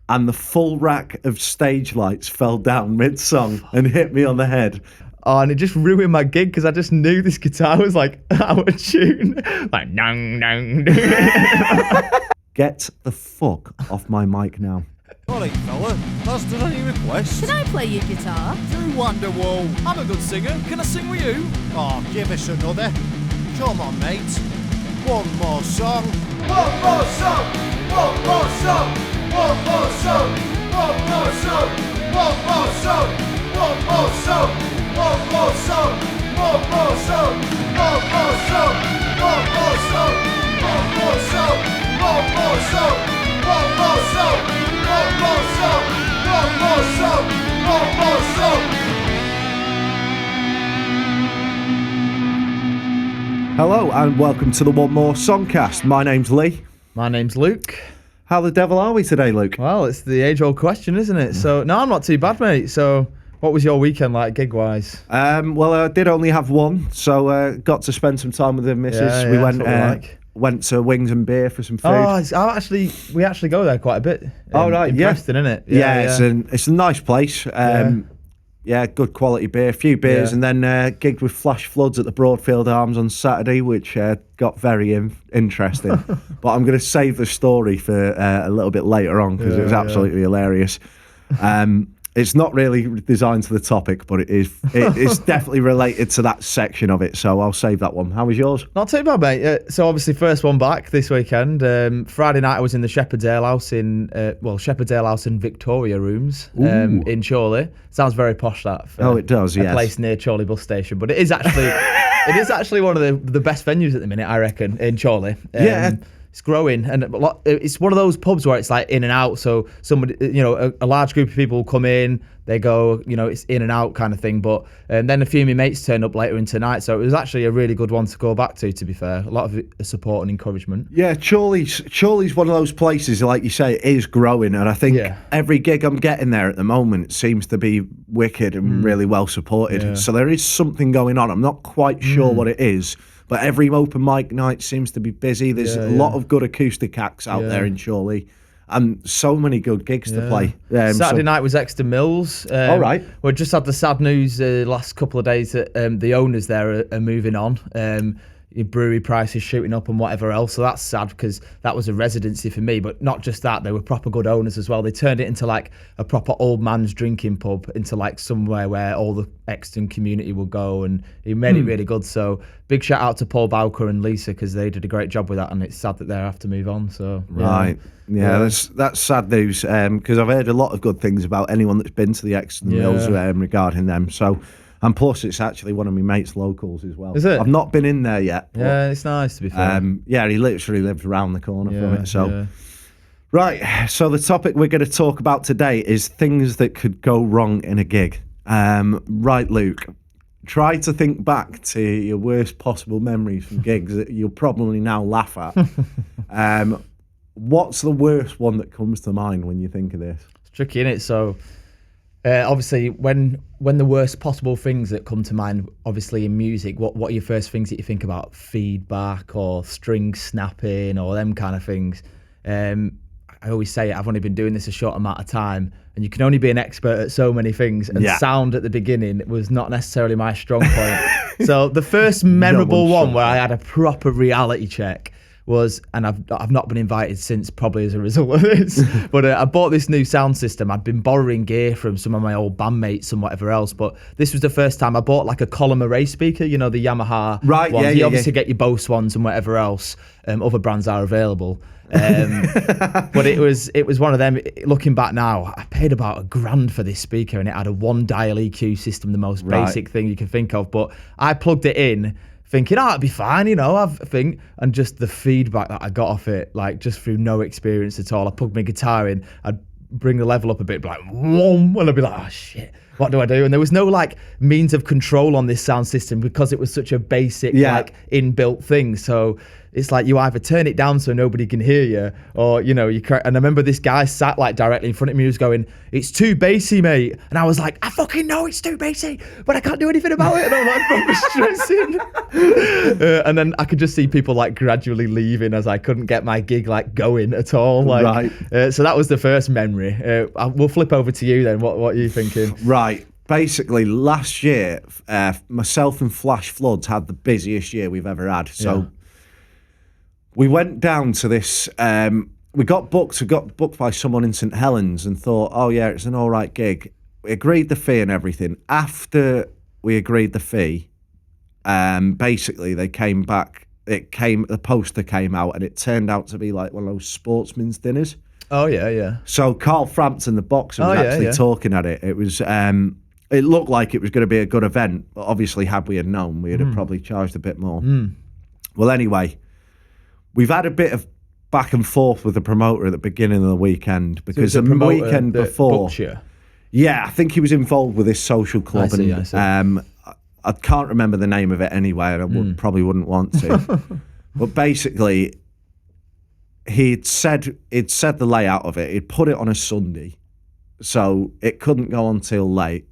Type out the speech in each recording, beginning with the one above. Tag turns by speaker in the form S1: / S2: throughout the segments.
S1: and the full rack of stage lights fell down mid-song and hit me on the head.
S2: Oh, and it just ruined my gig because I just knew this guitar was like out of tune. Like, nung, nung.
S1: Get the fuck off my mic now.
S3: Alright, fella, that's done any requests?
S4: Can I play your guitar?
S3: Through Wonderwall. I'm a good singer. Can I sing with you?
S5: Oh, give us another. Come on, mate. One more song.
S6: One more song. One more song. One more song. One more song. One more song. One more song. One more song. One more song. One more song. One more song. One more song. One more song. One more song. One more song. One more song. One more song.
S1: Hello and welcome to the One More Songcast. My name's Lee.
S2: My name's Luke.
S1: How the devil are we today, Luke?
S2: Well, it's the age-old question, isn't it? So, no, I'm not too bad, mate. So, what was your weekend like, gig-wise?
S1: Well, I did only have one, so got to spend some time with the missus.
S2: Yeah,
S1: We went to Wings and Beer for some food.
S2: We actually go there quite a bit. In Preston, innit?
S1: Yeah. It's a nice place. Good quality beer, a few beers, and then gigged with Flash Floods at the Broadfield Arms on Saturday, which got very interesting. But I'm going to save the story for a little bit later on because it was absolutely hilarious. It's not really designed to the topic, but it is definitely related to that section of it, so I'll save that one. How was yours?
S2: Not too bad, mate. So obviously first one back this weekend. Friday night I was in the Shepherd's Ale House Shepherd's Ale House and Victoria Rooms in Chorley. Sounds very posh, that.
S1: It does, yes.
S2: A place near Chorley bus station, but it is actually one of the best venues at the minute, I reckon, in Chorley. It's growing, and it's one of those pubs where it's like in and out. So somebody, a large group of people will come in, they go, it's in and out kind of thing. But then a few of my mates turned up later into night, so it was actually a really good one to go back to be fair. A lot of support and encouragement. Yeah,
S1: Chorley's one of those places, like you say, it is growing, and I think every gig I'm getting there at the moment seems to be wicked and really well supported. Yeah. So there is something going on. I'm not quite sure what it is. But every open mic night seems to be busy. There's a lot of good acoustic acts out there in Chorley. And so many good gigs to play.
S2: Saturday night was Exton Mills.
S1: All right.
S2: We just had the sad news last couple of days that the owners there are moving on. Your brewery prices shooting up and whatever else. So that's sad because that was a residency for me. But not just that, they were proper good owners as well. They turned it into like a proper old man's drinking pub, into like somewhere where all the Exton community will go, and he made it really good. So big shout out to Paul Bowker and Lisa because they did a great job with that, and it's sad that they have to move on. So
S1: that's sad news because I've heard a lot of good things about anyone that's been to the Exton Mills regarding them. So. And plus, it's actually one of my mates' locals as well.
S2: Is it?
S1: I've not been in there yet.
S2: Yeah, it's nice to be fair.
S1: He literally lives around the corner from it. So, right. So the topic we're going to talk about today is things that could go wrong in a gig. Right, Luke. Try to think back to your worst possible memories from gigs that you'll probably now laugh at. What's the worst one that comes to mind when you think of this?
S2: It's tricky, isn't it? So. Obviously, when the worst possible things that come to mind, obviously in music, what are your first things that you think about? Feedback or strings snapping or them kind of things? I always say I've only been doing this a short amount of time, and you can only be an expert at so many things. And sound at the beginning was not necessarily my strong point. So the first memorable one where I had a proper reality check was, and I've not been invited since, probably as a result of this, but I bought this new sound system. I'd been borrowing gear from some of my old bandmates and whatever else, but this was the first time I bought like a column array speaker, the Yamaha ones. You obviously get your Bose ones and whatever else. Other brands are available. But it was one of them. Looking back now, I paid about $1,000 for this speaker, and it had a one dial EQ system, the most basic thing you can think of, but I plugged it in thinking, it'd be fine, and just the feedback that I got off it, like just through no experience at all. I plugged my guitar in, I'd bring the level up a bit, like, whoom, and I'd be like, oh shit. what do I do? And there was no like means of control on this sound system because it was such a basic like inbuilt thing. So it's like you either turn it down so nobody can hear you, or you know, and I remember this guy sat like directly in front of me, was going, "It's too bassy, mate," and I was like, "I fucking know it's too bassy, but I can't do anything about it," and I'm like fucking stressing. And then I could just see people like gradually leaving as I couldn't get my gig like going at all. Like, so that was the first memory. We'll flip over to you then. What are you thinking?
S1: Right. Basically, last year, myself and Flash Floods had the busiest year we've ever had. So we went down to this. We got booked by someone in St Helens and thought, oh yeah, it's an all right gig. We agreed the fee and everything. After we agreed the fee, basically they came back. The poster came out and it turned out to be like one of those sportsmen's dinners.
S2: Oh yeah.
S1: So Carl Frampton, the boxer, was actually talking at it. It was. It looked like it was going to be a good event, but obviously, had we had known, we would have probably charged a bit more. Well, anyway, we've had a bit of back and forth with the promoter at the beginning of the weekend because
S2: so
S1: the weekend before, I think he was involved with this social club,
S2: I see.
S1: I can't remember the name of it anyway, and I probably wouldn't want to. But basically, he'd said the layout of it. He'd put it on a Sunday, so it couldn't go on too late.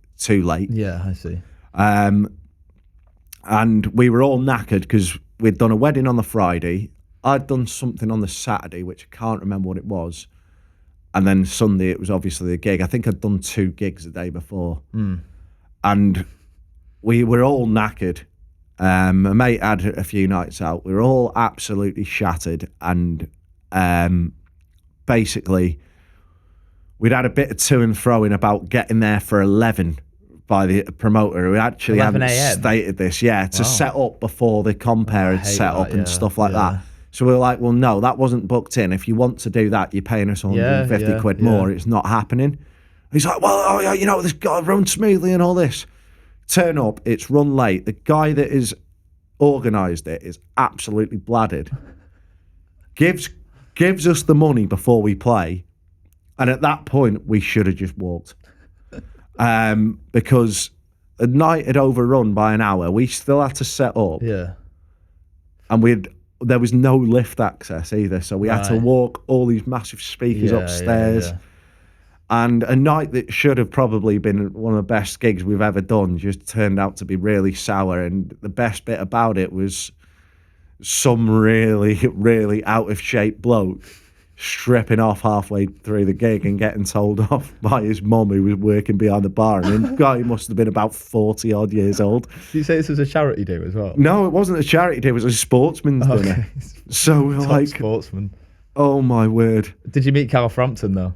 S2: Yeah, I see.
S1: And we were all knackered because we'd done a wedding on the Friday. I'd done something on the Saturday, which I can't remember what it was. And then Sunday, it was obviously a gig. I think I'd done 2 gigs the day before. And we were all knackered. My mate had a few nights out. We were all absolutely shattered. And basically, we'd had a bit of to and fro in about getting there for 11 by the promoter, who actually hadn't stated this, to set up before the compare had set up and stuff like that. So we were like, well, no, that wasn't booked in. If you want to do that, you're paying us 150 quid more. It's not happening. He's like, well, you know, this got to run smoothly and all this. Turn up, it's run late. The guy that has organised it is absolutely bladdered. Gives us the money before we play. And at that point, we should have just walked. Because the night had overrun by an hour. We still had to set up.
S2: Yeah.
S1: And there was no lift access either. So we had to walk all these massive speakers upstairs. Yeah. And a night that should have probably been one of the best gigs we've ever done just turned out to be really sour. And the best bit about it was some really, really out of shape bloke stripping off halfway through the gig and getting told off by his mum, who was working behind the bar, and the guy must have been about 40 odd years old.
S2: Did you say this was a charity do as well?
S1: No, it wasn't a charity do, it was a sportsman's dinner. So we're like,
S2: sportsman.
S1: Oh my word.
S2: Did you meet Carl Frampton though?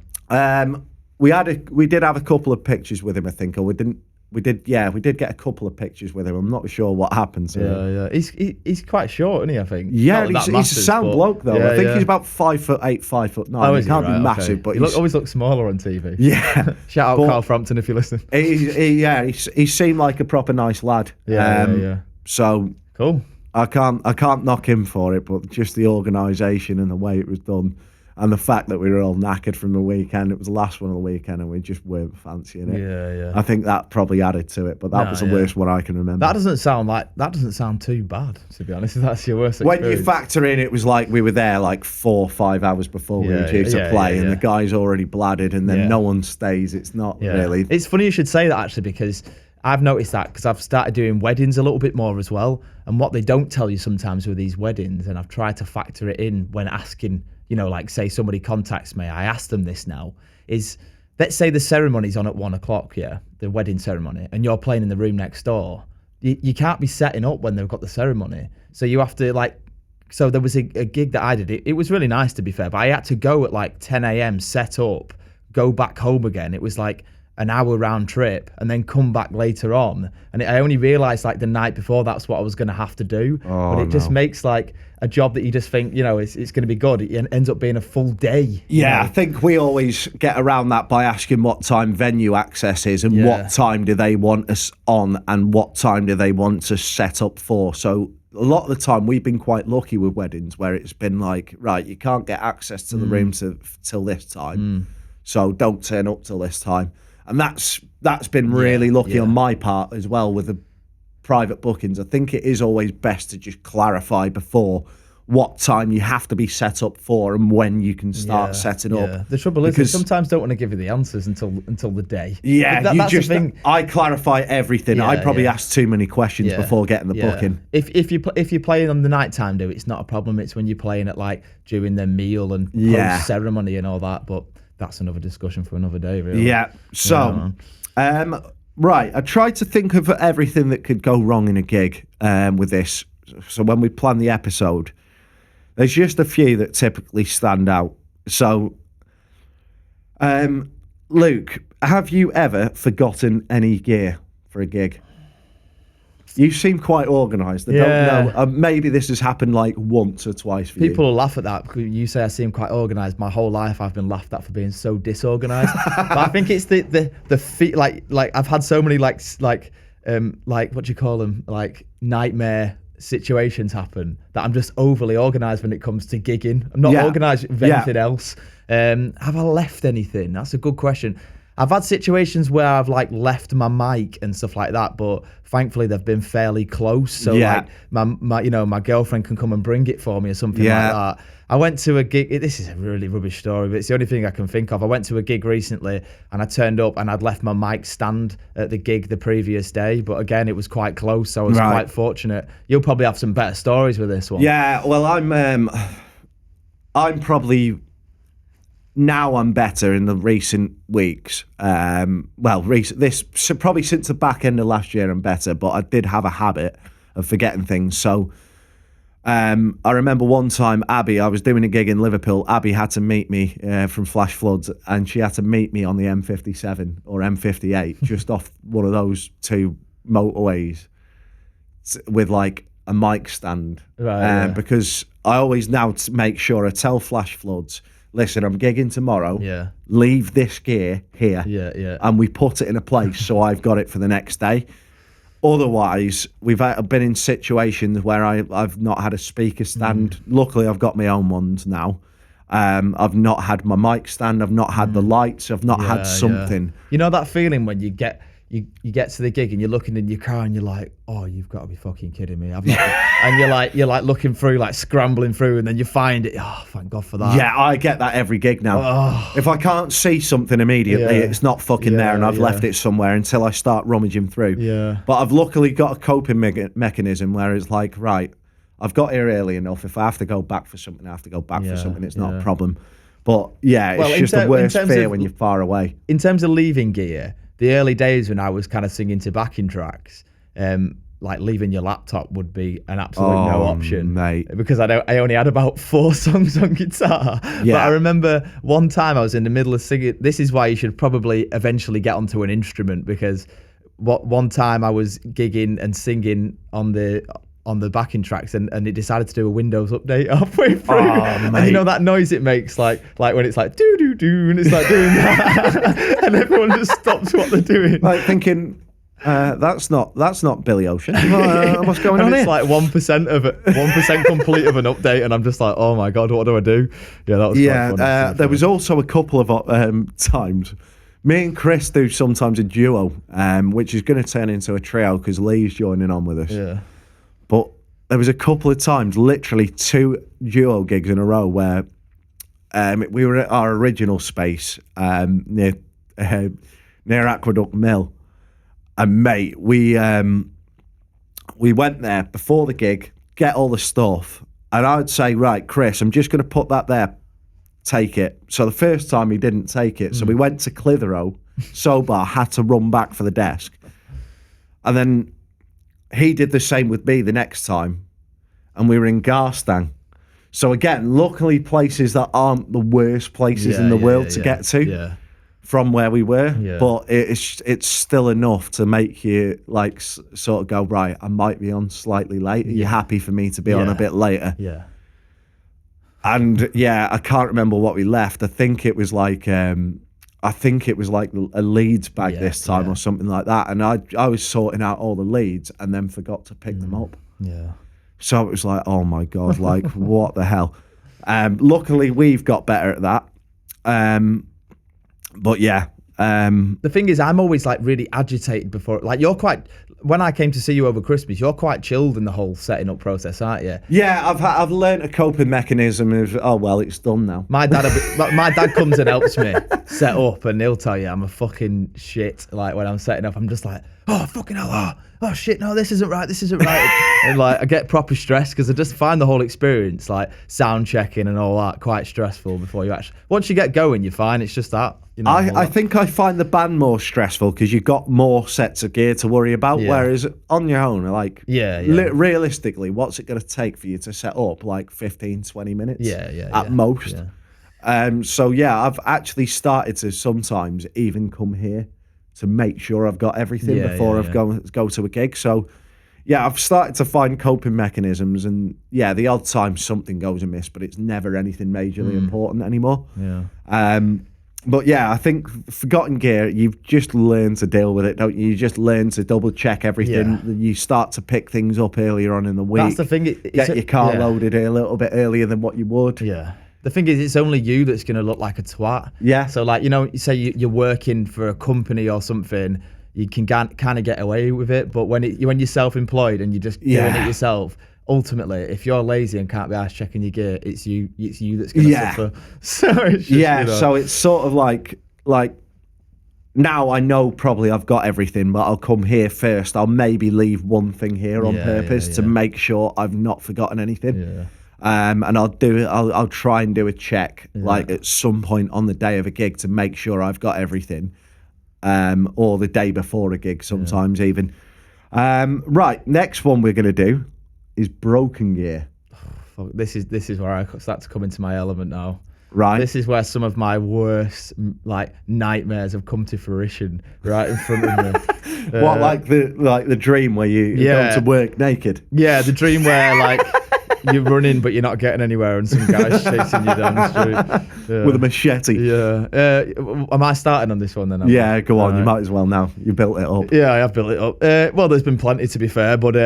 S1: We did have a couple of pictures with him, I think, or we didn't. We did get a couple of pictures with him. I'm not sure what happened to him.
S2: Yeah. He's quite short, isn't he, I think?
S1: Yeah, he's a sound bloke, though. I think he's about 5'8", 5'9".
S2: Oh,
S1: he can't be massive, but
S2: he always looks smaller on TV.
S1: Yeah.
S2: Shout out Carl Frampton if you're listening.
S1: He seemed like a proper nice lad.
S2: Yeah.
S1: So
S2: cool.
S1: I can't knock him for it, but just the organisation and the way it was done. And the fact that we were all knackered from the weekend, it was the last one of the weekend, and we just weren't fancying it.
S2: Yeah.
S1: I think that probably added to it, but that was the worst one I can remember.
S2: That doesn't sound too bad, to be honest. If that's your worst experience.
S1: When you factor in, it was like we were there like 4 or 5 hours before we were due to play, and the guy's already bladdered, and then no one stays. It's not really.
S2: It's funny you should say that, actually, because I've noticed that because I've started doing weddings a little bit more as well. And what they don't tell you sometimes with these weddings, and I've tried to factor it in when asking, you know, like say somebody contacts me, I ask them this now, is let's say the ceremony's on at 1 o'clock, the wedding ceremony, and you're playing in the room next door. You can't be setting up when they've got the ceremony. So you have to so there was a gig that I did. It was really nice, to be fair, but I had to go at like 10 a.m, set up, go back home again. It was like an hour round trip and then come back later on. And I only realised like the night before that's what I was going to have to do. But it just makes like a job that you just think, you know, it's going to be good. It ends up being a full day.
S1: Yeah, I think we always get around that by asking what time venue access is and what time do they want us on and what time do they want us set up for. So a lot of the time we've been quite lucky with weddings where it's been like, right, you can't get access to the room till this time. So don't turn up till this time. And that's been really lucky on my part as well with the private bookings. I think it is always best to just clarify before what time you have to be set up for and when you can start setting up.
S2: The trouble is, they sometimes don't want to give you the answers until the day.
S1: Yeah,
S2: that's the thing.
S1: I clarify everything.
S2: Yeah,
S1: I probably ask too many questions before getting the booking.
S2: If you're playing on the nighttime, it's not a problem. It's when you're playing at like during their meal and post ceremony and all that. But that's another discussion for another day, really.
S1: Yeah. So, right, I tried to think of everything that could go wrong in a gig with this. So when we plan the episode, there's just a few that typically stand out. So, Luke, have you ever forgotten any gear for a gig? You seem quite organised. I don't know. Maybe this has happened like once or twice for you.
S2: People will laugh at that because you say I seem quite organised. My whole life I've been laughed at for being so disorganised. But I think it's the feet. Like I've had so many like what do you call them? Like nightmare situations happen that I'm just overly organised when it comes to gigging. I'm not organised with anything else. Have I left anything? That's a good question. I've had situations where I've like left my mic and stuff like that, but thankfully they've been fairly close. So like my girlfriend can come and bring it for me or something like that. I went to a gig. This is a really rubbish story, but it's the only thing I can think of. I went to a gig recently and I turned up and I'd left my mic stand at the gig the previous day. But again, it was quite close, so I was quite fortunate. You'll probably have some better stories with this one.
S1: Yeah, well, I'm probably... Now I'm better in the recent weeks. Probably since the back end of last year I'm better, but I did have a habit of forgetting things. So I remember one time I was doing a gig in Liverpool. Abby had to meet me from Flash Floods, and she had to meet me on the M57 or M58, just off one of those two motorways with like a mic stand. Because I always now make sure I tell Flash Floods, listen, I'm gigging tomorrow.
S2: Yeah.
S1: Leave this gear here.
S2: Yeah.
S1: And we put it in a place so I've got it for the next day. Otherwise, we've been in situations where I've not had a speaker stand. Luckily, I've got my own ones now. I've not had my mic stand. I've not had the lights. I've not had something.
S2: You know that feeling when you get to the gig and you're looking in your car and you're like, oh, you've got to be fucking kidding me. And you're like looking through, like scrambling through, and then you find it. Oh, thank God for that.
S1: Yeah, I get that every gig now. If I can't see something immediately, it's not fucking there, and I've left it somewhere until I start rummaging through.
S2: Yeah.
S1: But I've luckily got a coping mechanism where it's like, right, I've got here early enough. If I have to go back for something, I have to go back for something. It's not a problem. But yeah, it's just the worst fear when you're far away.
S2: In terms of leaving gear, the early days when I was kind of singing to backing tracks, like leaving your laptop would be an absolute no option,
S1: mate.
S2: Because I only had about 4 songs on guitar.
S1: Yeah.
S2: But I remember one time I was in the middle of singing. This is why you should probably eventually get onto an instrument, because one time I was gigging and singing on the backing tracks and it decided to do a Windows update halfway through. And you know that noise it makes, like when it's like doo doo doo, and it's like doing that, and everyone just stops what they're doing,
S1: like thinking, that's not Billy Ocean. What's going on
S2: it's
S1: here?
S2: Like 1% complete of an update, and I'm just like, oh my God, what do I do? Yeah, that was quite funny.
S1: There was also a couple of times. Me and Chris do sometimes a duo, which is going to turn into a trio because Lee's joining on with us.
S2: Yeah.
S1: But there was a couple of times, literally 2 duo gigs in a row, where we were at our original space near Aqueduct Mill, and mate, we went there before the gig, get all the stuff, and I would say, right, Chris, I'm just going to put that there, take it. So the first time he didn't take it, so we went to Clitheroe, sober, had to run back for the desk, and then he did the same with me the next time, and we were in Garstang. So again, luckily places that aren't the worst places in the world to get to from where we were, but it's still enough to make you like sort of go, right, I might be on slightly late. Are you happy for me to be on a bit later?
S2: Yeah.
S1: And I can't remember what we left. I think it was like a Leeds bag this time or something like that. And I was sorting out all the leads and then forgot to pick them up.
S2: Yeah.
S1: So it was like, oh my God, like what the hell? Luckily we've got better at that. But yeah,
S2: The thing is, I'm always like really agitated before. Like when I came to see you over Christmas, you're quite chilled in the whole setting up process, aren't you?
S1: Yeah, I've learned a coping mechanism of it's done now.
S2: My dad comes and helps me set up, and he'll tell you I'm a fucking shit. Like when I'm setting up, I'm just like, oh fucking hell, oh shit, no, this isn't right, and like I get proper stressed because I just find the whole experience, like sound checking and all that, quite stressful. Before you actually, once you get going, you're fine. It's just that. You know,
S1: I think I find the band more stressful because you've got more sets of gear to worry about, whereas on your own, like, realistically, what's it going to take for you to set up? Like 15, 20 minutes? At most.
S2: Yeah.
S1: So, yeah, I've actually started to sometimes even come here to make sure I've got everything before I go to a gig. So, yeah, I've started to find coping mechanisms, and, the odd time something goes amiss, but it's never anything majorly important anymore.
S2: Yeah.
S1: But yeah, I think forgotten gear, you've just learned to deal with it, don't you? You just learn to double check everything.
S2: Yeah.
S1: You start to pick things up earlier on in the week.
S2: That's the thing.
S1: Get your car loaded a little bit earlier than what you would.
S2: Yeah. The thing is, it's only you that's going to look like a twat.
S1: Yeah.
S2: So like, you say you're working for a company or something, you can kind of get away with it. But when you're self-employed and you're just doing it yourself, ultimately, if you're lazy and can't be arsed checking your gear, it's you that's going to suffer. So it's just,
S1: so it's sort of like now I know probably I've got everything, but I'll come here first. I'll maybe leave one thing here on purpose to make sure I've not forgotten anything.
S2: Yeah.
S1: And I'll do it. I'll try and do a check like at some point on the day of a gig to make sure I've got everything, or the day before a gig sometimes even. Right, next one we're gonna do is broken gear.
S2: This is where I start to come into my element now.
S1: Right.
S2: This is where some of my worst like nightmares have come to fruition right in front of me.
S1: What, like the dream where you go to work naked?
S2: Yeah, the dream where like you're running but you're not getting anywhere and some guy's chasing you down the street
S1: with a machete.
S2: Yeah. Am I starting on this one then?
S1: Yeah, go on. Right. You might as well now. You built it up.
S2: Yeah, I have built it up. Well, there's been plenty to be fair, but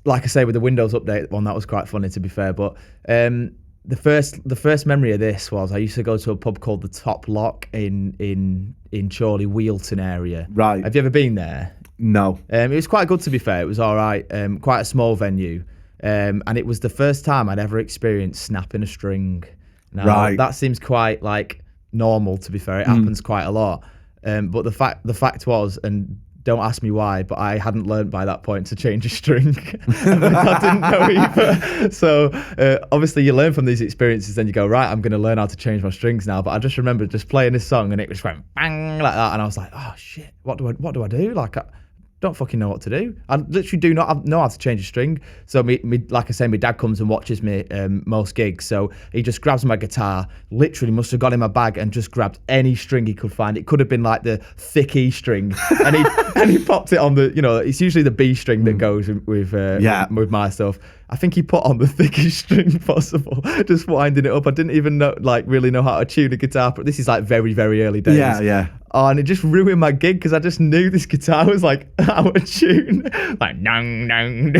S2: like I say, with the Windows update one, that was quite funny to be fair. But the first memory of this was I used to go to a pub called the Top Lock in Chorley, Wheelton area.
S1: Right.
S2: Have you ever been there?
S1: No.
S2: It was quite good to be fair. It was all right. Quite a small venue. And it was the first time I'd ever experienced snapping a string. Now, that seems quite like normal to be fair. It happens quite a lot. But the fact was, and don't ask me why, but I hadn't learned by that point to change a string. I didn't know either. So obviously you learn from these experiences, then you go, right, I'm going to learn how to change my strings now. But I just remember just playing this song and it just went bang like that. And I was like, oh shit, what do I do? Like, I don't fucking know what to do. I literally do not know how to change a string. So like I say, my dad comes and watches me most gigs. So he just grabs my guitar, literally must have got in my bag and just grabbed any string he could find. It could have been like the thick E string, and he popped it on the, it's usually the B string that goes with my stuff. I think he put on the thickest string possible, just winding it up. I didn't even really know how to tune a guitar, but this is like very, very early days.
S1: Yeah.
S2: Oh, and it just ruined my gig because I just knew this guitar was like out of tune, like nung nung.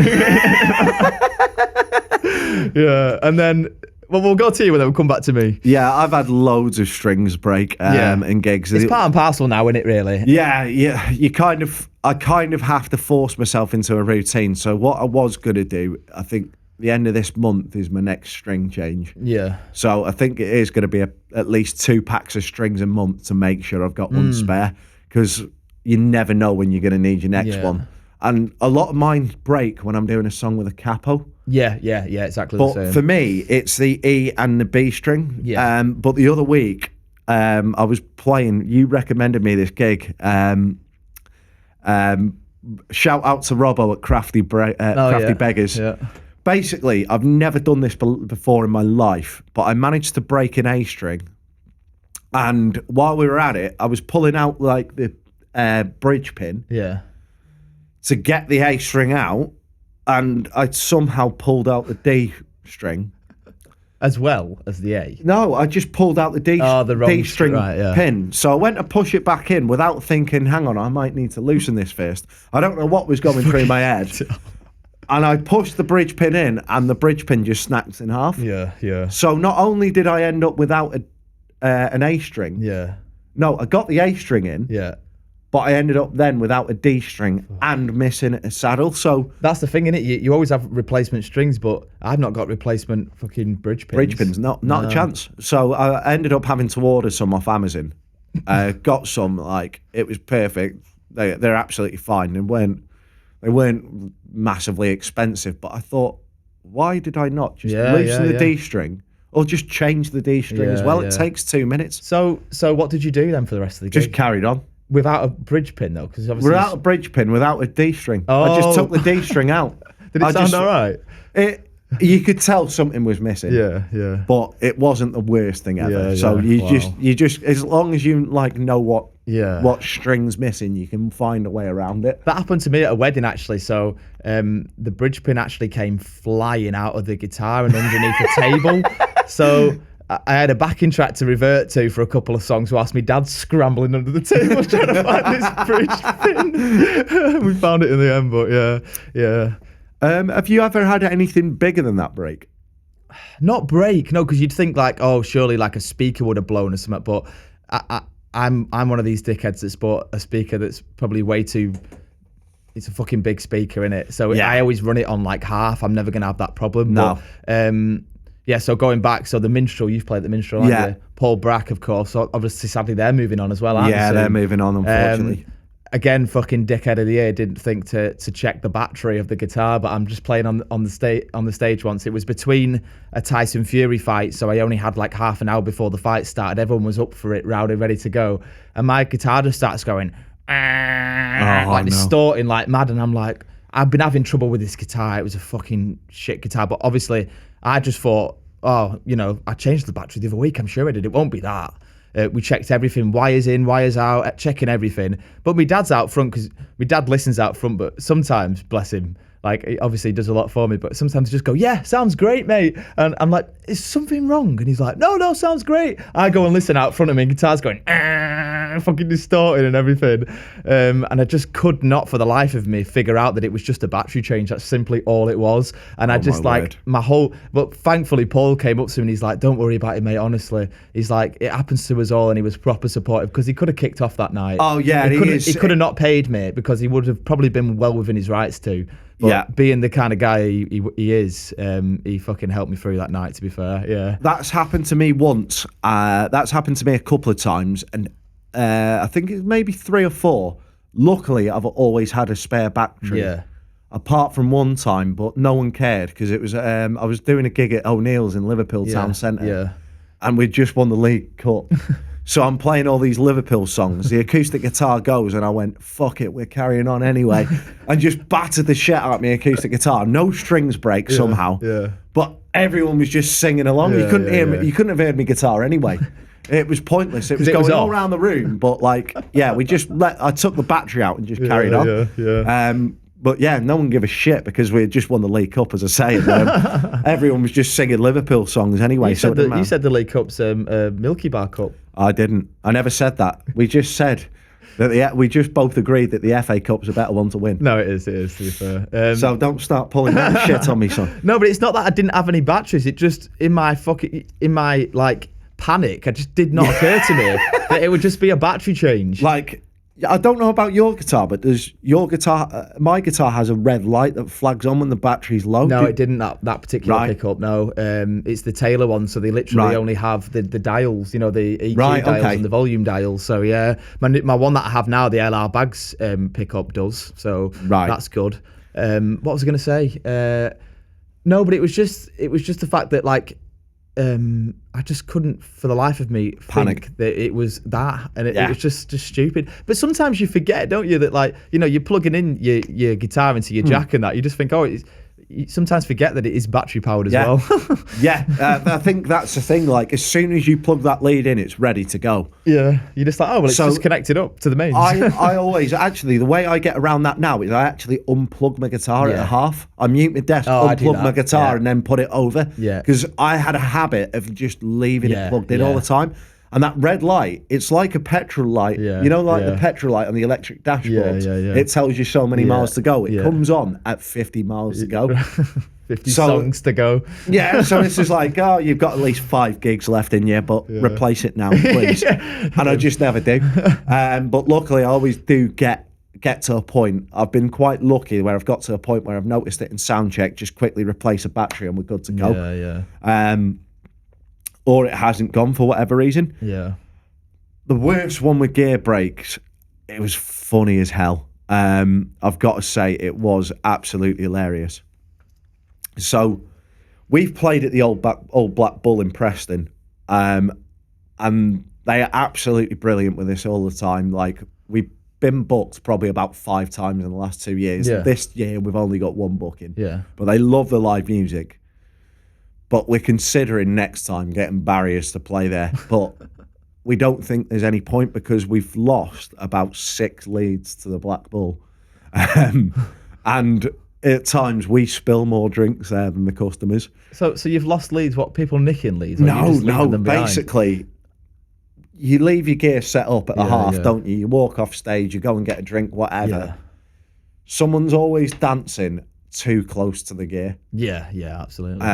S2: Yeah, and then we'll go to you and then we'll come back to me.
S1: Yeah, I've had loads of strings break in gigs.
S2: It's part and parcel now, isn't it? Really?
S1: Yeah. I kind of have to force myself into a routine. So what I was gonna do, I think the end of this month is my next string change.
S2: Yeah.
S1: So I think it is going to be at least 2 packs of strings a month to make sure I've got one spare, because you never know when you're going to need your next one. And a lot of mine break when I'm doing a song with a capo.
S2: Yeah, exactly the same.
S1: But for me, it's the E and the B string.
S2: Yeah.
S1: But the other week, I was playing, you recommended me this gig. Shout out to Robbo at Crafty Beggars.
S2: Yeah.
S1: Basically, I've never done this before in my life, but I managed to break an A string. And while we were at it, I was pulling out like the bridge pin to get the A string out, and I somehow pulled out the D string.
S2: As well as the A?
S1: No, I just pulled out the D string pin. So I went to push it back in without thinking, hang on, I might need to loosen this first. I don't know what was going through my head. And I pushed the bridge pin in, and the bridge pin just snapped in half.
S2: Yeah.
S1: So not only did I end up without an A string, No, I got the A string in,
S2: Yeah.
S1: but I ended up then without a D string and missing a saddle. So
S2: That's the thing, innit? You always have replacement strings, but I've not got replacement fucking bridge pins.
S1: bridge pins, not a chance. So I ended up having to order some off Amazon. Got some, like, it was perfect. They're absolutely fine. They weren't massively expensive, but I thought, why did I not just loosen the D string or just change the D string as well? It takes 2 minutes.
S2: So what did you do then for the rest of the
S1: Just
S2: gig?
S1: carried on.
S2: Without a bridge pin though, because obviously
S1: Without a bridge pin, without a D string. I just took the D string out.
S2: Did it sound all right?
S1: You could tell something was missing.
S2: Yeah.
S1: But it wasn't the worst thing ever.
S2: Yeah,
S1: so
S2: yeah.
S1: you just as long as you like know what
S2: Yeah.
S1: what string's missing, you can find a way around it.
S2: That happened to me at a wedding actually. So the bridge pin actually came flying out of the guitar and underneath the table. So I had a backing track to revert to for a couple of songs whilst my dad's scrambling under the table trying to find this bridge pin. We found it in the end, but yeah.
S1: Have you ever had anything bigger than that break?
S2: Not break, no, because you'd think like, oh, surely like a speaker would have blown or something. But I'm one of these dickheads that's bought a speaker that's probably way too. It's a fucking big speaker, innit? So I always run it on like half. I'm never gonna have that problem.
S1: No.
S2: But, yeah. So going back, so the Minstrel, you've played the Minstrel, haven't you? Paul Brack, of course. So obviously, sadly, they're moving on as well, aren't they?
S1: Yeah, they're moving on, unfortunately.
S2: Again, fucking dickhead of the year. Didn't think to check the battery of the guitar, but I'm just playing on the stage once. It was between a Tyson Fury fight, so I only had like half an hour before the fight started. Everyone was up for it, rowdy, ready to go, and my guitar just starts going distorting like mad, and I'm like, I've been having trouble with this guitar. It was a fucking shit guitar, but obviously I just thought, oh, I changed the battery the other week. I'm sure I did. It won't be that. We checked everything, wires in, wires out, checking everything. But my dad's out front because my dad listens out front, but sometimes, bless him, like he obviously does a lot for me, but sometimes he just go, yeah, sounds great, mate. And I'm like, is something wrong? And he's like, no, sounds great. I go and listen out front of me and guitar's going, fucking distorting and everything. And I just could not for the life of me figure out that it was just a battery change. That's simply all it was. And I just like but thankfully Paul came up to me and he's like, don't worry about it, mate, honestly. He's like, it happens to us all, and he was proper supportive because he could have kicked off that night.
S1: Oh yeah,
S2: he could have not paid me because he would have probably been well within his rights to. But being the kind of guy he is, he fucking helped me through that night, to be fair. Yeah.
S1: That's happened to me once. That's happened to me a couple of times, and I think it's maybe 3 or 4. Luckily, I've always had a spare battery.
S2: Yeah.
S1: Apart from one time, but no one cared because it was I was doing a gig at O'Neill's in Liverpool Town Centre, and we'd just won the League Cup. So I'm playing all these Liverpool songs. The acoustic guitar goes, and I went, fuck it, we're carrying on anyway. And just battered the shit out of my acoustic guitar. No strings break somehow. Yeah. But everyone was just singing along. You couldn't hear me. You couldn't have heard my guitar anyway. It was pointless. It was going all around the room. But like, we just I took the battery out and just carried on. But yeah, no one gave a shit because we had just won the League Cup, as I say. And, everyone was just singing Liverpool songs anyway.
S2: You said the League Cup's Milky Bar Cup.
S1: I didn't. I never said that. We just said that we just both agreed that the FA Cup's a better one to win.
S2: No, it is, to be fair.
S1: So don't start pulling that shit on me, son.
S2: No, but it's not that I didn't have any batteries. It just, in my like panic, it just did not occur to me that it would just be a battery change.
S1: Like, I don't know about your guitar, but does your guitar? My guitar has a red light that flags on when the battery's low.
S2: No, it didn't. That particular pickup. No, it's the Taylor one, so they literally only have the dials. The EQ dials and the volume dials. So yeah, my one that I have now, the LR Bags pickup does. So that's good. What was I going to say? No, but it was just the fact that like. I just couldn't for the life of me think that it was that, and it was just stupid. But sometimes you forget, don't you, that like you're plugging in your guitar into your jack and that you just think, you sometimes forget that it is battery powered as well.
S1: I think that's the thing. Like as soon as you plug that lead in, it's ready to go.
S2: Yeah, you're just like, it's just connected up to the mains.
S1: I always actually the way I get around that now is I actually unplug my guitar at a half. I mute my desk, unplug my guitar, and then put it over.
S2: Yeah,
S1: because I had a habit of just leaving it plugged in all the time. And that red light, it's like a petrol light.
S2: Yeah,
S1: You know, like
S2: yeah.
S1: the petrol light on the electric dashboards.
S2: Yeah.
S1: It tells you so many
S2: Yeah,
S1: miles to go. It
S2: yeah.
S1: comes on at 50 miles to go.
S2: 50
S1: So-
S2: songs to go.
S1: Yeah, so it's just like, oh, you've got at least 5 gigs left in you, but replace it now, please. And I just never do. But luckily, I always do get to a point. I've been quite lucky where I've got to a point where I've noticed it in sound check, just quickly replace a battery and we're good to go.
S2: Yeah.
S1: Or it hasn't gone for whatever reason.
S2: Yeah.
S1: The worst one with gear brakes, it was funny as hell. I've got to say, it was absolutely hilarious. So we've played at the old Black Bull in Preston, and they are absolutely brilliant with this all the time. Like, we've been booked probably about 5 times in the last 2 years.
S2: Yeah.
S1: This year we've only got 1 booking.
S2: Yeah.
S1: But they love the live music. But we're considering next time getting barriers to play there. But we don't think there's any point because we've lost about 6 leads to the Black Bull. And at times we spill more drinks there than the customers.
S2: So you've lost leads? What, people nicking leads? Or you just leaving them behind?
S1: Basically, you leave your gear set up at the half,
S2: yeah.
S1: don't you? You walk off stage, you go and get a drink, whatever.
S2: Yeah.
S1: Someone's always dancing too close to the gear.
S2: Yeah, absolutely.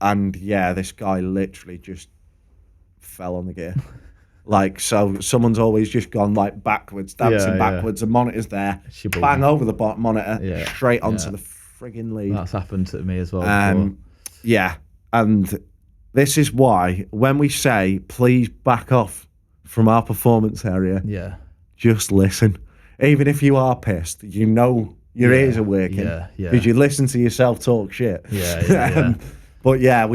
S1: And yeah, this guy literally just fell on the gear. Like, so someone's always just gone like backwards, dancing backwards, the monitor's there,
S2: Shaboom.
S1: bang over the monitor, straight onto
S2: yeah.
S1: the friggin' lead.
S2: That's happened to me as well before.
S1: Yeah, and this is why when we say please back off from our performance area,
S2: Yeah.
S1: just listen. Even if you are pissed, you know your ears are working because you listen to yourself talk shit.
S2: Yeah.
S1: But yeah,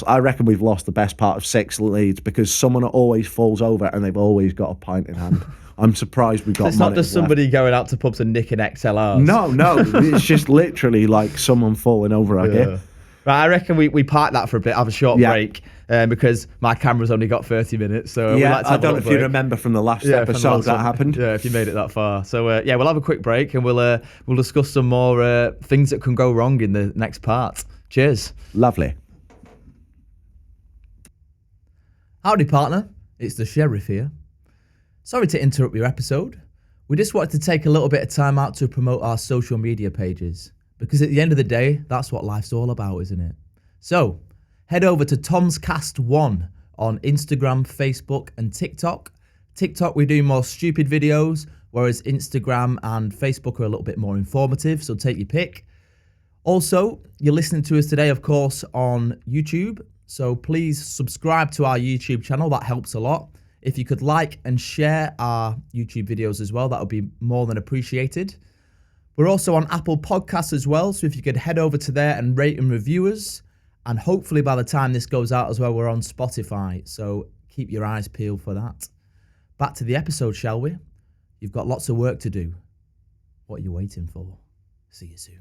S1: I reckon we've lost the best part of 6 leads because someone always falls over and they've always got a pint in hand. I'm surprised we've got
S2: It's not
S1: monitors
S2: just somebody going out to pubs and nicking XLRs.
S1: No, it's just literally like someone falling over our gear.
S2: Right, I reckon we park that for a bit, have a short break, because my camera's only got 30 minutes. So we'd like to
S1: I
S2: have a
S1: don't know
S2: little
S1: if
S2: break.
S1: you remember from the last
S2: from the
S1: episode
S2: last
S1: that
S2: one.
S1: happened.
S2: Yeah, if you made it that far. So we'll have a quick break and we'll discuss some more things that can go wrong in the next part. Cheers.
S1: Lovely.
S2: Howdy, partner. It's the sheriff here. Sorry to interrupt your episode. We just wanted to take a little bit of time out to promote our social media pages, because at the end of the day, that's what life's all about, isn't it? So, head over to Tom's Cast 1 on Instagram, Facebook, and TikTok. TikTok, we do more stupid videos, whereas Instagram and Facebook are a little bit more informative, so take your pick. Also, you're listening to us today, of course, on YouTube, so please subscribe to our YouTube channel. That helps a lot. If you could like and share our YouTube videos as well, that would be more than appreciated. We're also on Apple Podcasts as well, so if you could head over to there and rate and review us. And hopefully by the time this goes out as well, we're on Spotify, so keep your eyes peeled for that. Back to the episode, shall we? You've got lots of work to do. What are you waiting for? See you soon.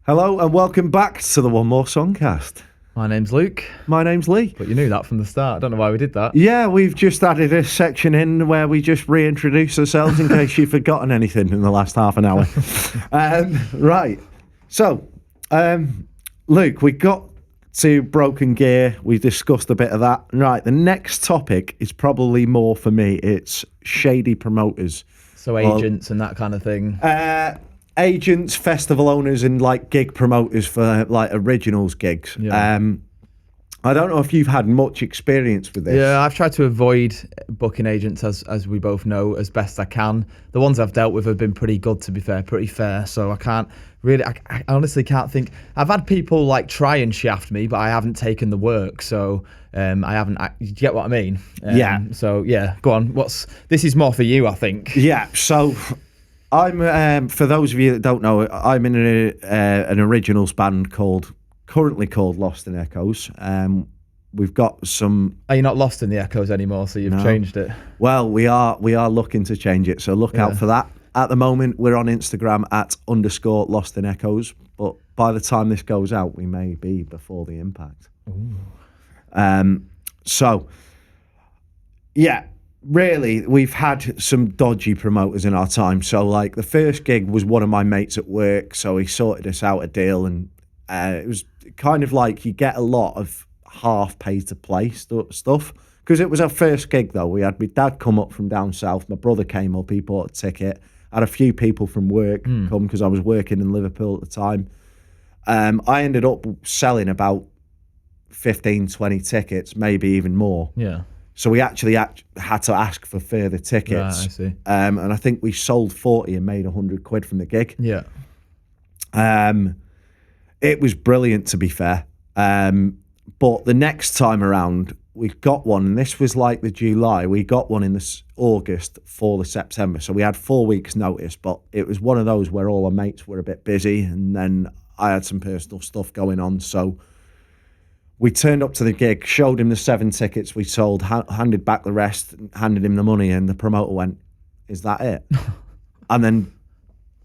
S1: Hello and welcome back to the One More Songcast.
S2: My name's Luke.
S1: My name's Lee.
S2: But you knew that from the start. I don't know why we did that.
S1: Yeah, we've just added a section in where we just reintroduce ourselves in case you've forgotten anything in the last half an hour. Right. So, Luke, we got to broken gear. We discussed a bit of that. Right. The next topic is probably more for me. It's shady promoters.
S2: So agents and that kind of thing.
S1: Agents, festival owners, and like gig promoters for like originals gigs.
S2: Yeah.
S1: I don't know if you've had much experience with this.
S2: Yeah, I've tried to avoid booking agents, as we both know, as best I can. The ones I've dealt with have been pretty good, to be fair, pretty fair. So I can't really, I honestly can't think. I've had people like try and shaft me, but I haven't taken the work. So I haven't, you get what I mean?
S1: Yeah.
S2: So yeah, go on. This is more for you, I think.
S1: Yeah. So I'm, for those of you that don't know, I'm in an originals band currently called Lost in Echoes. We've got some.
S2: Are you not lost in the echoes anymore? So you've changed it.
S1: Well, we are looking to change it. So look out for that. At the moment, we're on Instagram at _Lost in Echoes. But by the time this goes out, we may be before the impact. So, yeah. Really, we've had some dodgy promoters in our time. So, like, the first gig was one of my mates at work, so he sorted us out a deal, and it was kind of like you get a lot of half pay to play stuff. Because it was our first gig, though. We had my dad come up from down south. My brother came up. He bought a ticket. I had a few people from work come because I was working in Liverpool at the time. I ended up selling about 15, 20 tickets, maybe even more.
S2: Yeah.
S1: So we actually had to ask for further tickets.
S2: Right, I see.
S1: And I think we sold 40 and made 100 quid from the gig.
S2: Yeah.
S1: It was brilliant, to be fair. But the next time around, we got one, and this was like the July. We got one in the August for the September. So we had 4 weeks notice, but it was one of those where all our mates were a bit busy, and then I had some personal stuff going on. So we turned up to the gig, showed him the 7 tickets we sold, handed back the rest, handed him the money, and the promoter went, "Is that it?" And then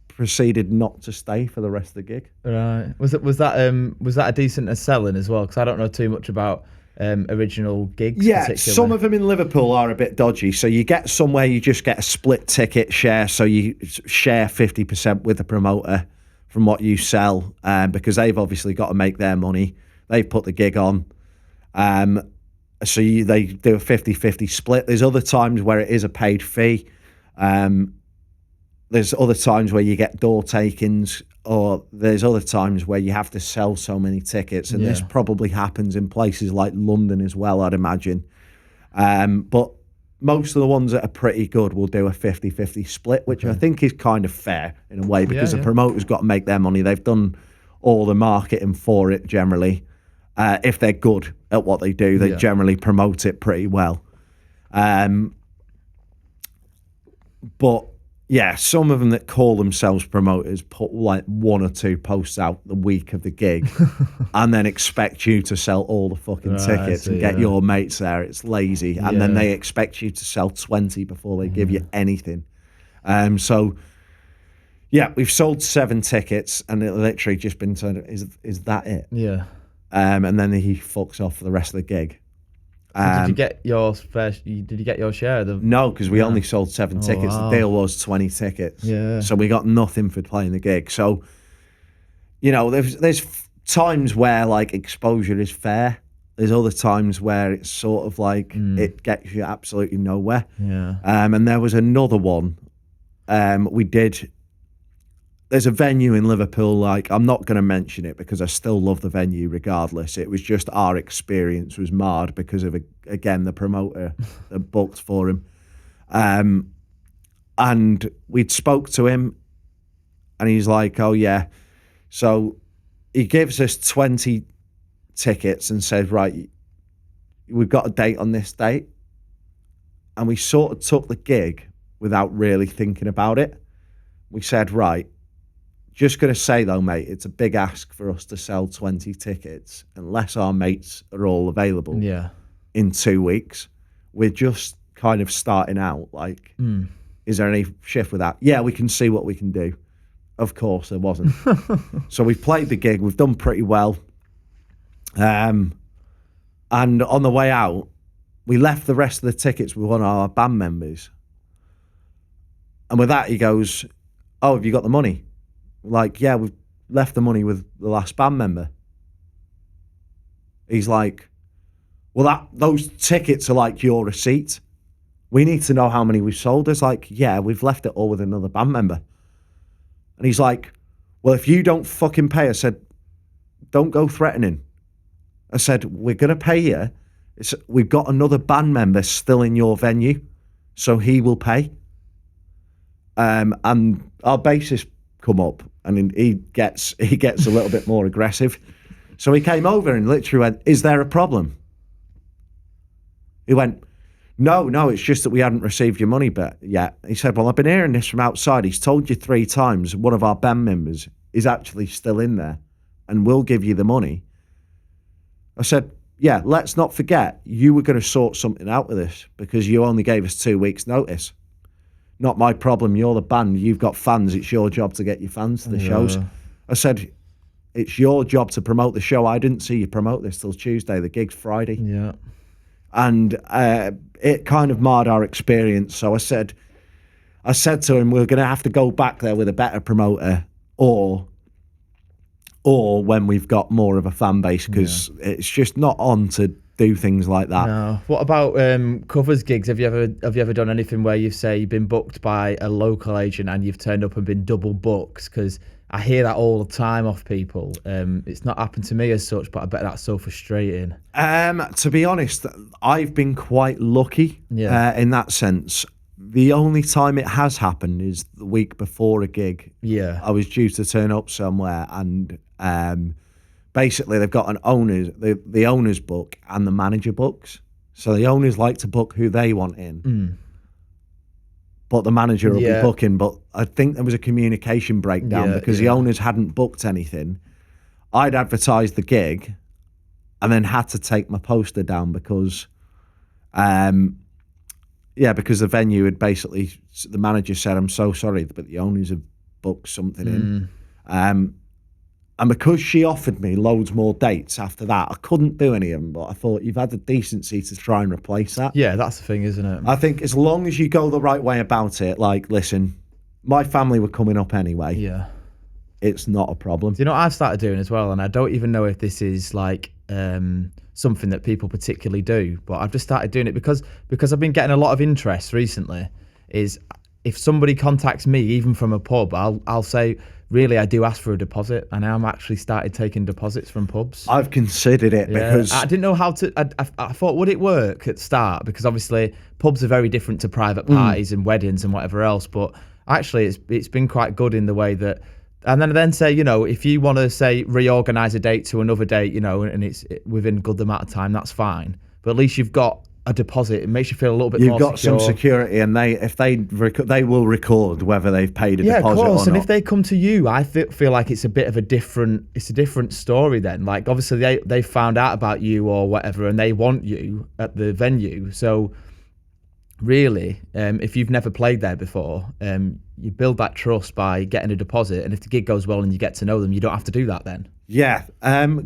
S1: proceeded not to stay for the rest of the gig.
S2: Right. Was that a decent selling as well? Because I don't know too much about original gigs.
S1: Yeah,
S2: particularly.
S1: some of them in Liverpool are a bit dodgy. So you get somewhere you just get a split ticket share, so you share 50% with the promoter from what you sell, because they've obviously got to make their money. They've put the gig on. So they do a 50-50 split. There's other times where it is a paid fee. There's other times where you get door takings, or there's other times where you have to sell so many tickets. And this probably happens in places like London as well, I'd imagine. But most of the ones that are pretty good will do a 50-50 split, which I think is kind of fair in a way, because the promoter's got to make their money. They've done all the marketing for it generally. If they're good at what they do, they generally promote it pretty well. But yeah, some of them that call themselves promoters put like 1 or 2 posts out the week of the gig and then expect you to sell all the fucking tickets and get your mates there. It's lazy. And then they expect you to sell 20 before they give you anything. So yeah, we've sold 7 tickets, and it literally just been turned, is that it?
S2: Yeah.
S1: And then he fucks off for the rest of the gig.
S2: Did you get your share of them?
S1: No, because we only sold 7 tickets.
S2: Wow.
S1: The deal was 20 tickets.
S2: Yeah.
S1: So we got nothing for playing the gig. So, you know, there's times where like exposure is fair. There's other times where it's sort of like it gets you absolutely nowhere.
S2: Yeah.
S1: And there was another one. We did. There's a venue in Liverpool, like, I'm not going to mention it because I still love the venue regardless. It was just our experience was marred because of, again, the promoter that booked for him. And we'd spoke to him, and he's like, oh, yeah. So he gives us 20 tickets and said, right, we've got a date on this date. And we sort of took the gig without really thinking about it. We said, right, just going to say, though, mate, it's a big ask for us to sell 20 tickets unless our mates are all available in 2 weeks. We're just kind of starting out. Like, is there any shift with that? Yeah, we can see what we can do. Of course, there wasn't. So we've played the gig. We've done pretty well. And on the way out, we left the rest of the tickets with one of our band members. And with that, he goes, oh, have you got the money? Like, yeah, we've left the money with the last band member. He's like, well, those tickets are like your receipt. We need to know how many we've sold. It's like, yeah, we've left it all with another band member. And he's like, well, if you don't fucking pay, I said, don't go threatening. I said, we're going to pay you. We've got another band member still in your venue, so he will pay. And our bassist come up, and he gets a little bit more aggressive. So he came over and literally went, is there a problem? He went, no, it's just that we hadn't received your money yet. He said, well, I've been hearing this from outside. He's told you 3 times one of our band members is actually still in there and will give you the money. I said, yeah, let's not forget, you were going to sort something out with this because you only gave us 2 weeks' notice. Not my problem. You're the band. You've got fans. It's your job to get your fans to the shows. I said, it's your job to promote the show. I didn't see you promote this till Tuesday. The gig's Friday.
S2: Yeah.
S1: And it kind of marred our experience. So I said to him, we're going to have to go back there with a better promoter, or or when we've got more of a fan base, because it's just not on to do things like that.
S2: No. What about covers gigs? Have you ever done anything where you've been booked by a local agent and you've turned up and been double booked? Because I hear that all the time off people. It's not happened to me as such, but I bet that's so frustrating.
S1: To be honest, I've been quite lucky in that sense. The only time it has happened is the week before a gig.
S2: Yeah.
S1: I was due to turn up somewhere, and basically they've got an the owner's book and the manager books. So the owners like to book who they want in, but the manager will be booking. But I think there was a communication breakdown because the owners hadn't booked anything. I'd advertised the gig and then had to take my poster down because because the venue had basically, the manager said, "I'm so sorry, but the owners have booked something in." And because she offered me loads more dates after that, I couldn't do any of them, but I thought, you've had the decency to try and replace that.
S2: Yeah, that's the thing, isn't it?
S1: I think as long as you go the right way about it, like, listen, my family were coming up anyway.
S2: Yeah.
S1: It's not a problem.
S2: Do you know what I've started doing as well? And I don't even know if this is like something that people particularly do, but I've just started doing it because I've been getting a lot of interest recently. Is if somebody contacts me, even from a pub, I'll say, really, I do ask for a deposit, and I'm actually started taking deposits from pubs.
S1: I've considered it because
S2: I didn't know how to. I thought, would it work at the start? Because obviously pubs are very different to private parties and weddings and whatever else. But actually, it's been quite good in the way that. And then say, if you want to say reorganize a date to another date, and it's within a good amount of time, that's fine. But at least you've got a deposit. It makes you feel a little bit more secure. You've got
S1: some security, and they will record whether they've paid a deposit or not. Yeah, of course.
S2: And if they come to you, I feel like it's a different story then. Like, obviously they found out about you or whatever, and they want you at the venue. So really, if you've never played there before, you build that trust by getting a deposit, and if the gig goes well and you get to know them, you don't have to do that then.
S1: Yeah.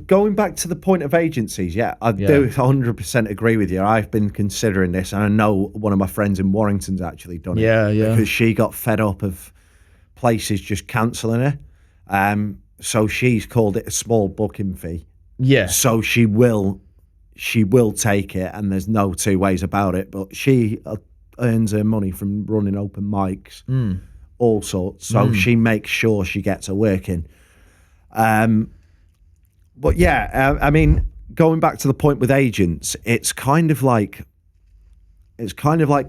S1: Going back to the point of agencies, I do 100% agree with you. I've been considering this, and I know one of my friends in Warrington's actually done it.
S2: Yeah.
S1: Because she got fed up of places just cancelling her. So she's called it a small booking fee.
S2: Yeah.
S1: So she will take it, and there's no two ways about it. But she earns her money from running open mics, all sorts. So she makes sure she gets her work in. But I mean, going back to the point with agents, it's kind of like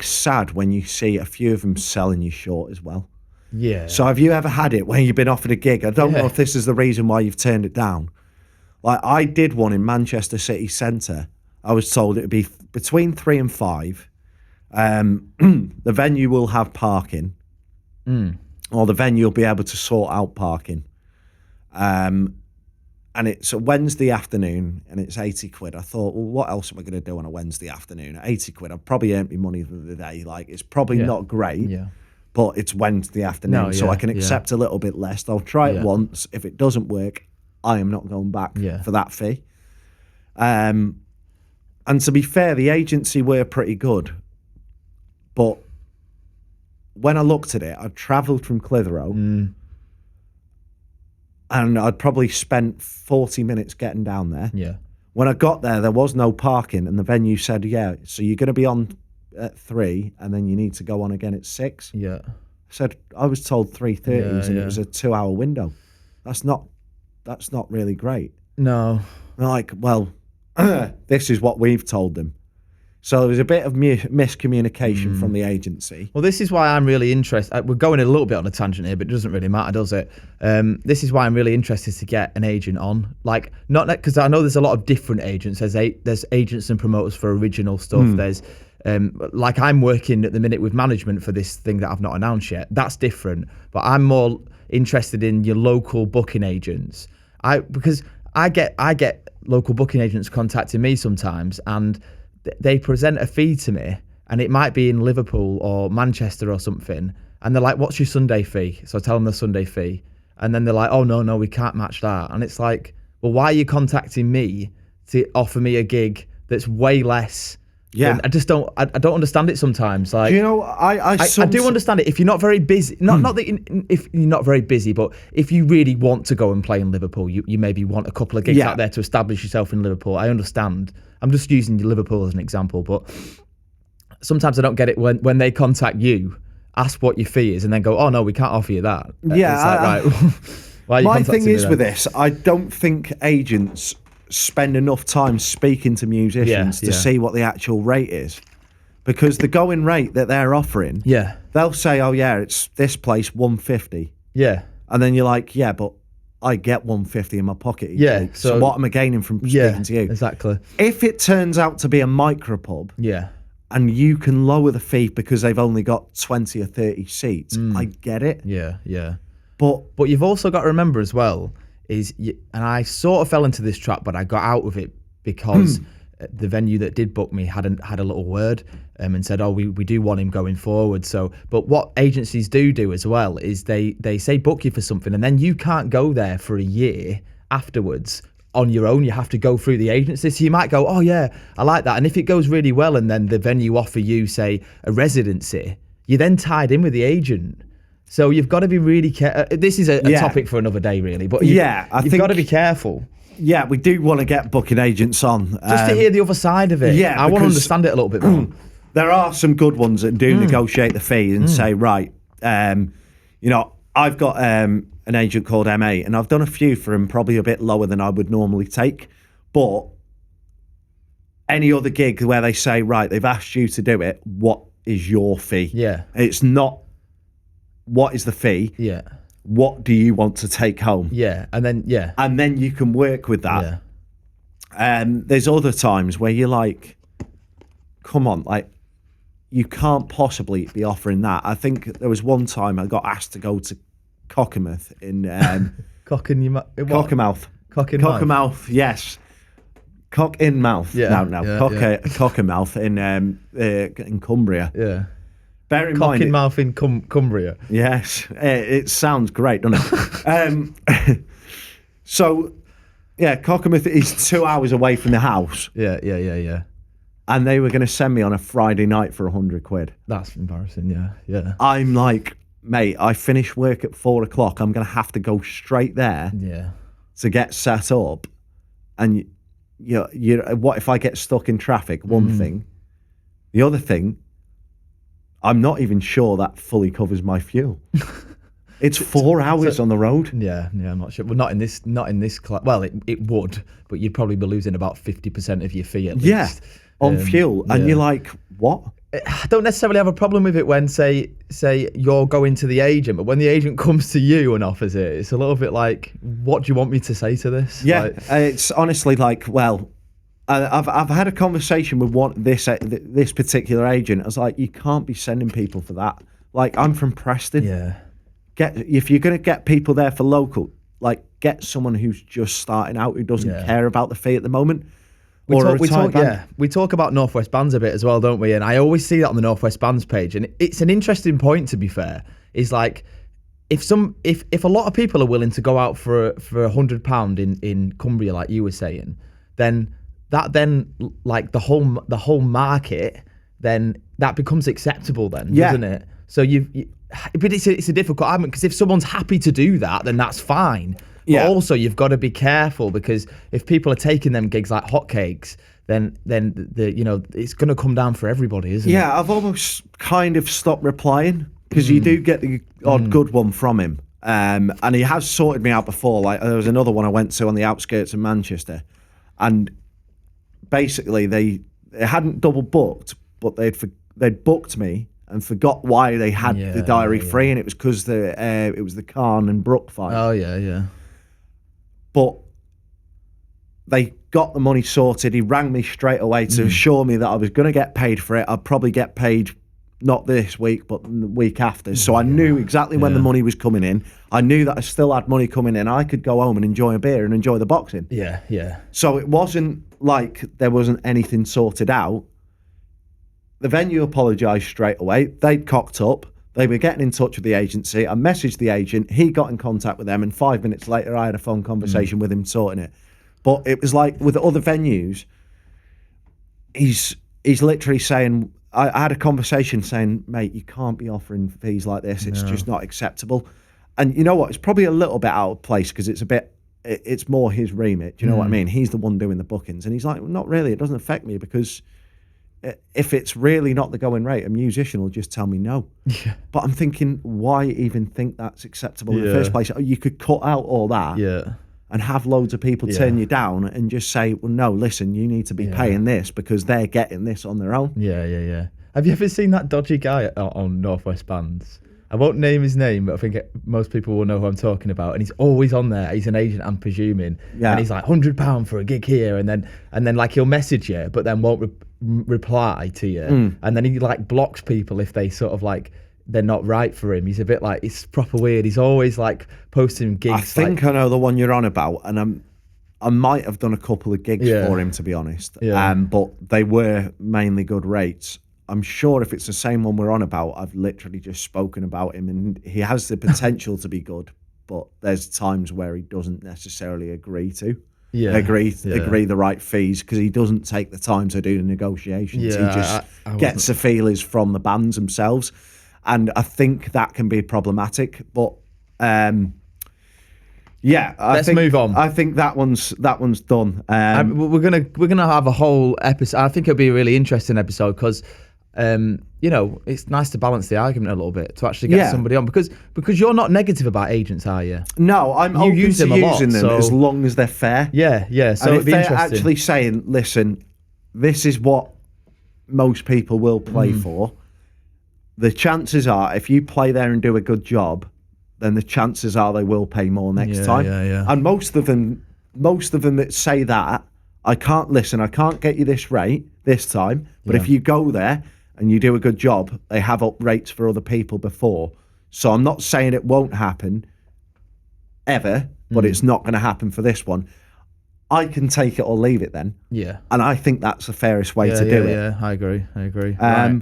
S1: sad when you see a few of them selling you short as well.
S2: Yeah.
S1: So have you ever had it when you've been offered a gig? I don't know if this is the reason why you've turned it down. Like, I did one in Manchester City Centre. I was told it would be between 3 and 5. The venue will have parking, or the venue will be able to sort out parking. And it's a Wednesday afternoon, and it's 80 quid. I thought, well, what else am I going to do on a Wednesday afternoon? 80 quid, I've probably earned my money for the day. Like, it's probably not great, but it's Wednesday afternoon, so I can accept a little bit less. I'll try it once. If it doesn't work, I am not going back for that fee. And to be fair, the agency were pretty good. But when I looked at it, I'd travelled from Clitheroe, and I'd probably spent 40 minutes getting down there. Yeah. When I got there was no parking, and the venue said, so you're going to be on at 3, and then you need to go on again at 6. Yeah. I said, I was told 3:30, and it was a 2-hour window. That's not really great.
S2: No.
S1: I'm like, well, this is what we've told them. So there was a bit of miscommunication from the agency.
S2: Well, this is why I'm really interested. We're going a little bit on a tangent here, but it doesn't really matter, does it? This is why I'm really interested to get an agent on. Like, not because I know there's a lot of different agents. There's agents and promoters for original stuff. There's like, I'm working at the minute with management for this thing that I've not announced yet. That's different. But I'm more interested in your local booking agents. Because I get local booking agents contacting me sometimes, and they present a fee to me, and it might be in Liverpool or Manchester or something, and they're like, what's your Sunday fee? So I tell them the Sunday fee, and then they're like, oh no, we can't match that. And it's like, well, why are you contacting me to offer me a gig that's way less
S1: Yeah.
S2: And I just don't. I don't understand it sometimes. Like,
S1: Do you know, I
S2: do understand it if you're not very busy. Not that if you're not very busy, but if you really want to go and play in Liverpool, you maybe want a couple of gigs out there to establish yourself in Liverpool. I understand. I'm just using Liverpool as an example, but sometimes I don't get it when they contact you, ask what your fee is, and then go, "Oh no, we can't offer you that."
S1: Yeah,
S2: it's like, right. Why are you
S1: my
S2: contacting
S1: thing
S2: me
S1: is
S2: then?
S1: with this, I don't think agents spend enough time speaking to musicians to see what the actual rate is. Because the going rate that they're offering, they'll say, "Oh yeah, it's this place 150."
S2: Yeah.
S1: And then you're like, "Yeah, but I get 150 in my pocket each week. So what am I gaining from speaking to you?"
S2: Exactly.
S1: If it turns out to be a micropub, and you can lower the fee because they've only got 20 or 30 seats, I get it.
S2: Yeah.
S1: But
S2: you've also got to remember as well and I sort of fell into this trap, but I got out of it because the venue that did book me had a little word and said, "Oh, we do want him going forward." So, but what agencies do as well is they say book you for something, and then you can't go there for a year afterwards on your own. You have to go through the agency. So you might go, "Oh yeah, I like that," and if it goes really well, and then the venue offer you, say, a residency, you're then tied in with the agent. So you've got to be really careful. This is a topic for another day, really. But you've got to be careful.
S1: Yeah, we do want to get booking agents on.
S2: Just to hear the other side of it.
S1: Yeah,
S2: I want to understand it a little bit more.
S1: There are some good ones that do negotiate the fee and say, right, I've got an agent called MA, and I've done a few for him, probably a bit lower than I would normally take. But any other gig where they say, right, they've asked you to do it, what is your fee?
S2: Yeah.
S1: It's not, what is the fee?
S2: Yeah.
S1: What do you want to take home?
S2: Yeah. And then
S1: you can work with that.
S2: Yeah.
S1: There's other times where you're like, come on, like, you can't possibly be offering that. I think there was one time I got asked to go to Cockermouth in Cockermouth. Cockermouth, yes. Cock in mouth.
S2: Yeah.
S1: Cockermouth in Cumbria.
S2: Yeah.
S1: Bear in
S2: Cock
S1: mind,
S2: in mouth in Cumbria.
S1: Yes, it sounds great, doesn't it? So, yeah, Cockermouth is 2 hours away from the house.
S2: Yeah.
S1: And they were going to send me on a Friday night for £100.
S2: That's embarrassing. Yeah.
S1: I'm like, mate, I finish work at 4:00. I'm going to have to go straight there to get set up. And what if I get stuck in traffic? One thing. The other thing, I'm not even sure that fully covers my fuel. It's 4 hours on the road.
S2: Yeah, I'm not sure. Well, not in this class. Well, it would, but you'd probably be losing about 50% of your fee at least.
S1: Yeah, on fuel. And you're like, what?
S2: I don't necessarily have a problem with it when, say you're going to the agent, but when the agent comes to you and offers it, it's a little bit like, what do you want me to say to this?
S1: Yeah,
S2: like,
S1: it's honestly like, well, I've had a conversation with this particular agent. I was like, you can't be sending people for that. Like, I'm from Preston.
S2: Yeah.
S1: If you're going to get people there for local, like, get someone who's just starting out, who doesn't care about the fee at the moment.
S2: We talk about Northwest Bands a bit as well, don't we? And I always see that on the Northwest Bands page, and it's an interesting point, to be fair. Is like, if a lot of people are willing to go out for £100 in Cumbria, like you were saying, then like the whole market, then that becomes acceptable, then, doesn't it? So but it's a difficult argument, because if someone's happy to do that, then that's fine. But also, you've got to be careful, because if people are taking them gigs like hotcakes, then it's going to come down for everybody, isn't it?
S1: Yeah, I've almost kind of stopped replying, because you do get the odd good one from him, and he has sorted me out before. Like, there was another one I went to on the outskirts of Manchester, and basically they hadn't double booked, but they'd booked me and forgot why they had the diary free, and it was because it was the Khan and Brook fight.
S2: Oh yeah.
S1: But they got the money sorted. He rang me straight away to assure me that I was going to get paid for it. I'd probably get paid not this week, but the week after. So I knew exactly when the money was coming in. I knew that I still had money coming in. I could go home and enjoy a beer and enjoy the boxing.
S2: Yeah.
S1: So it wasn't like there wasn't anything sorted out. The venue apologised straight away. They'd cocked up. They were getting in touch with the agency. I messaged the agent. He got in contact with them, and 5 minutes later, I had a phone conversation with him sorting it. But it was like with other venues, he's he's literally saying, I had a conversation saying, mate, you can't be offering fees like this. It's just not acceptable. And you know what? It's probably a little bit out of place because it's more his remit. Do you know what I mean? He's the one doing the bookings. And he's like, well, not really. It doesn't affect me because if it's really not the going rate, a musician will just tell me no. Yeah. But I'm thinking, why even think that's acceptable in the first place? You could cut out all that and have loads of people turn you down and just say, well, no, listen, you need to be paying this because they're getting this on their own.
S2: Yeah. Have you ever seen that dodgy guy on Northwest Bands? I won't name his name, but I think most people will know who I'm talking about. And he's always on there. He's an agent, I'm presuming. Yeah. And he's like, £100 for a gig here. And then like he'll message you, but then won't reply to you. And then he like blocks people if they sort of like, they're not right for him. He's a bit like, it's proper weird. He's always like posting gigs.
S1: I think I know the one you're on about. And I might have done a couple of gigs for him, to be honest. Yeah. But they were mainly good rates. I'm sure if it's the same one we're on about, I've literally just spoken about him and he has the potential to be good, but there's times where he doesn't necessarily agree the right fees because he doesn't take the time to do the negotiations. He just gets the feelers from the bands themselves. And I think that can be problematic, but
S2: let's move on.
S1: I think that one's done.
S2: We're gonna have a whole episode. I think it'll be a really interesting episode because it's nice to balance the argument a little bit to actually get somebody on because you're not negative about agents, are you?
S1: No, I'm open to using them as long as they're fair.
S2: Yeah. So
S1: and
S2: if
S1: they're actually saying, listen, this is what most people will play for, the chances are if you play there and do a good job, then the chances are they will pay more next time.
S2: Yeah.
S1: And most of them that say that, I can't get you this rate this time, but if you go there and you do a good job, they have up rates for other people before. So I'm not saying it won't happen ever, but it's not going to happen for this one. I can take it or leave it then. Yeah. And I think that's the fairest way to do it.
S2: Yeah, I agree.
S1: Right.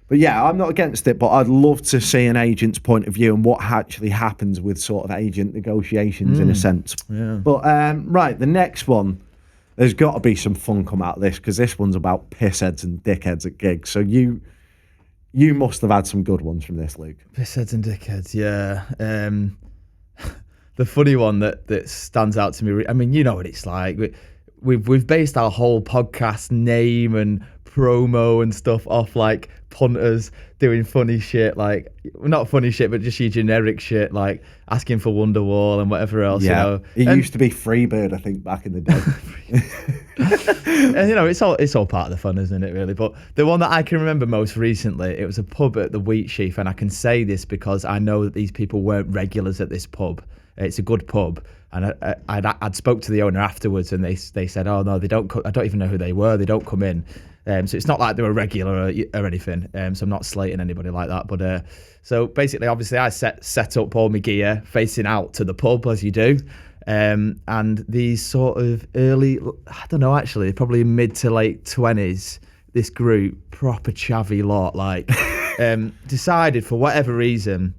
S1: But yeah, I'm not against it, but I'd love to see an agent's point of view and what actually happens with sort of agent negotiations in a sense. Yeah. But right, the next one, there's got to be some fun come out of this because this one's about pissheads and dickheads at gigs. So you must have had some good ones from this, Luke.
S2: Pissheads and dickheads, yeah. The funny one that stands out to me, I mean, you know what it's like. We've based our whole podcast name and promo and stuff off like punters doing funny shit, like not funny shit, but just your generic shit, like asking for Wonderwall and whatever else.
S1: Yeah, it used to be Freebird, I think, back in the day.
S2: And it's all part of the fun, isn't it? Really. But the one that I can remember most recently, it was a pub at the Wheat Sheaf, and I can say this because I know that these people weren't regulars at this pub. It's a good pub. And I'd spoke to the owner afterwards, and they said, "Oh no, they don't. I don't even know who they were. They don't come in." So it's not like they were regular or anything. So I'm not slating anybody like that. But so basically, obviously, I set up all my gear facing out to the pub as you do, and these sort of early, I don't know, actually, probably mid to late 20s. This group, proper chavvy lot, like, decided for whatever reason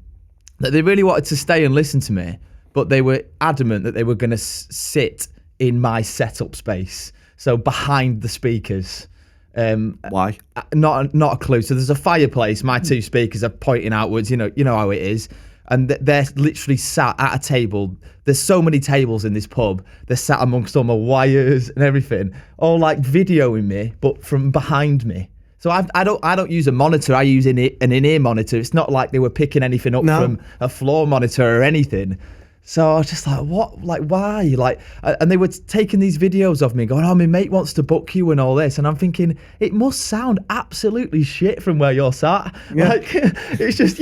S2: that they really wanted to stay and listen to me. But they were adamant that they were going to sit in my setup space, so behind the speakers.
S1: Why?
S2: Not a clue. So there's a fireplace. My two speakers are pointing outwards. You know how it is. And they're literally sat at a table. There's so many tables in this pub. They're sat amongst all my wires and everything, all like videoing me, but from behind me. So I don't use a monitor. I use an in-ear monitor. It's not like they were picking anything up from a floor monitor or anything. So I was just like, what? Like, why? Like, and they were taking these videos of me going, oh, my mate wants to book you and all this. And I'm thinking, it must sound absolutely shit from where you're sat. Yeah. Like, it's just,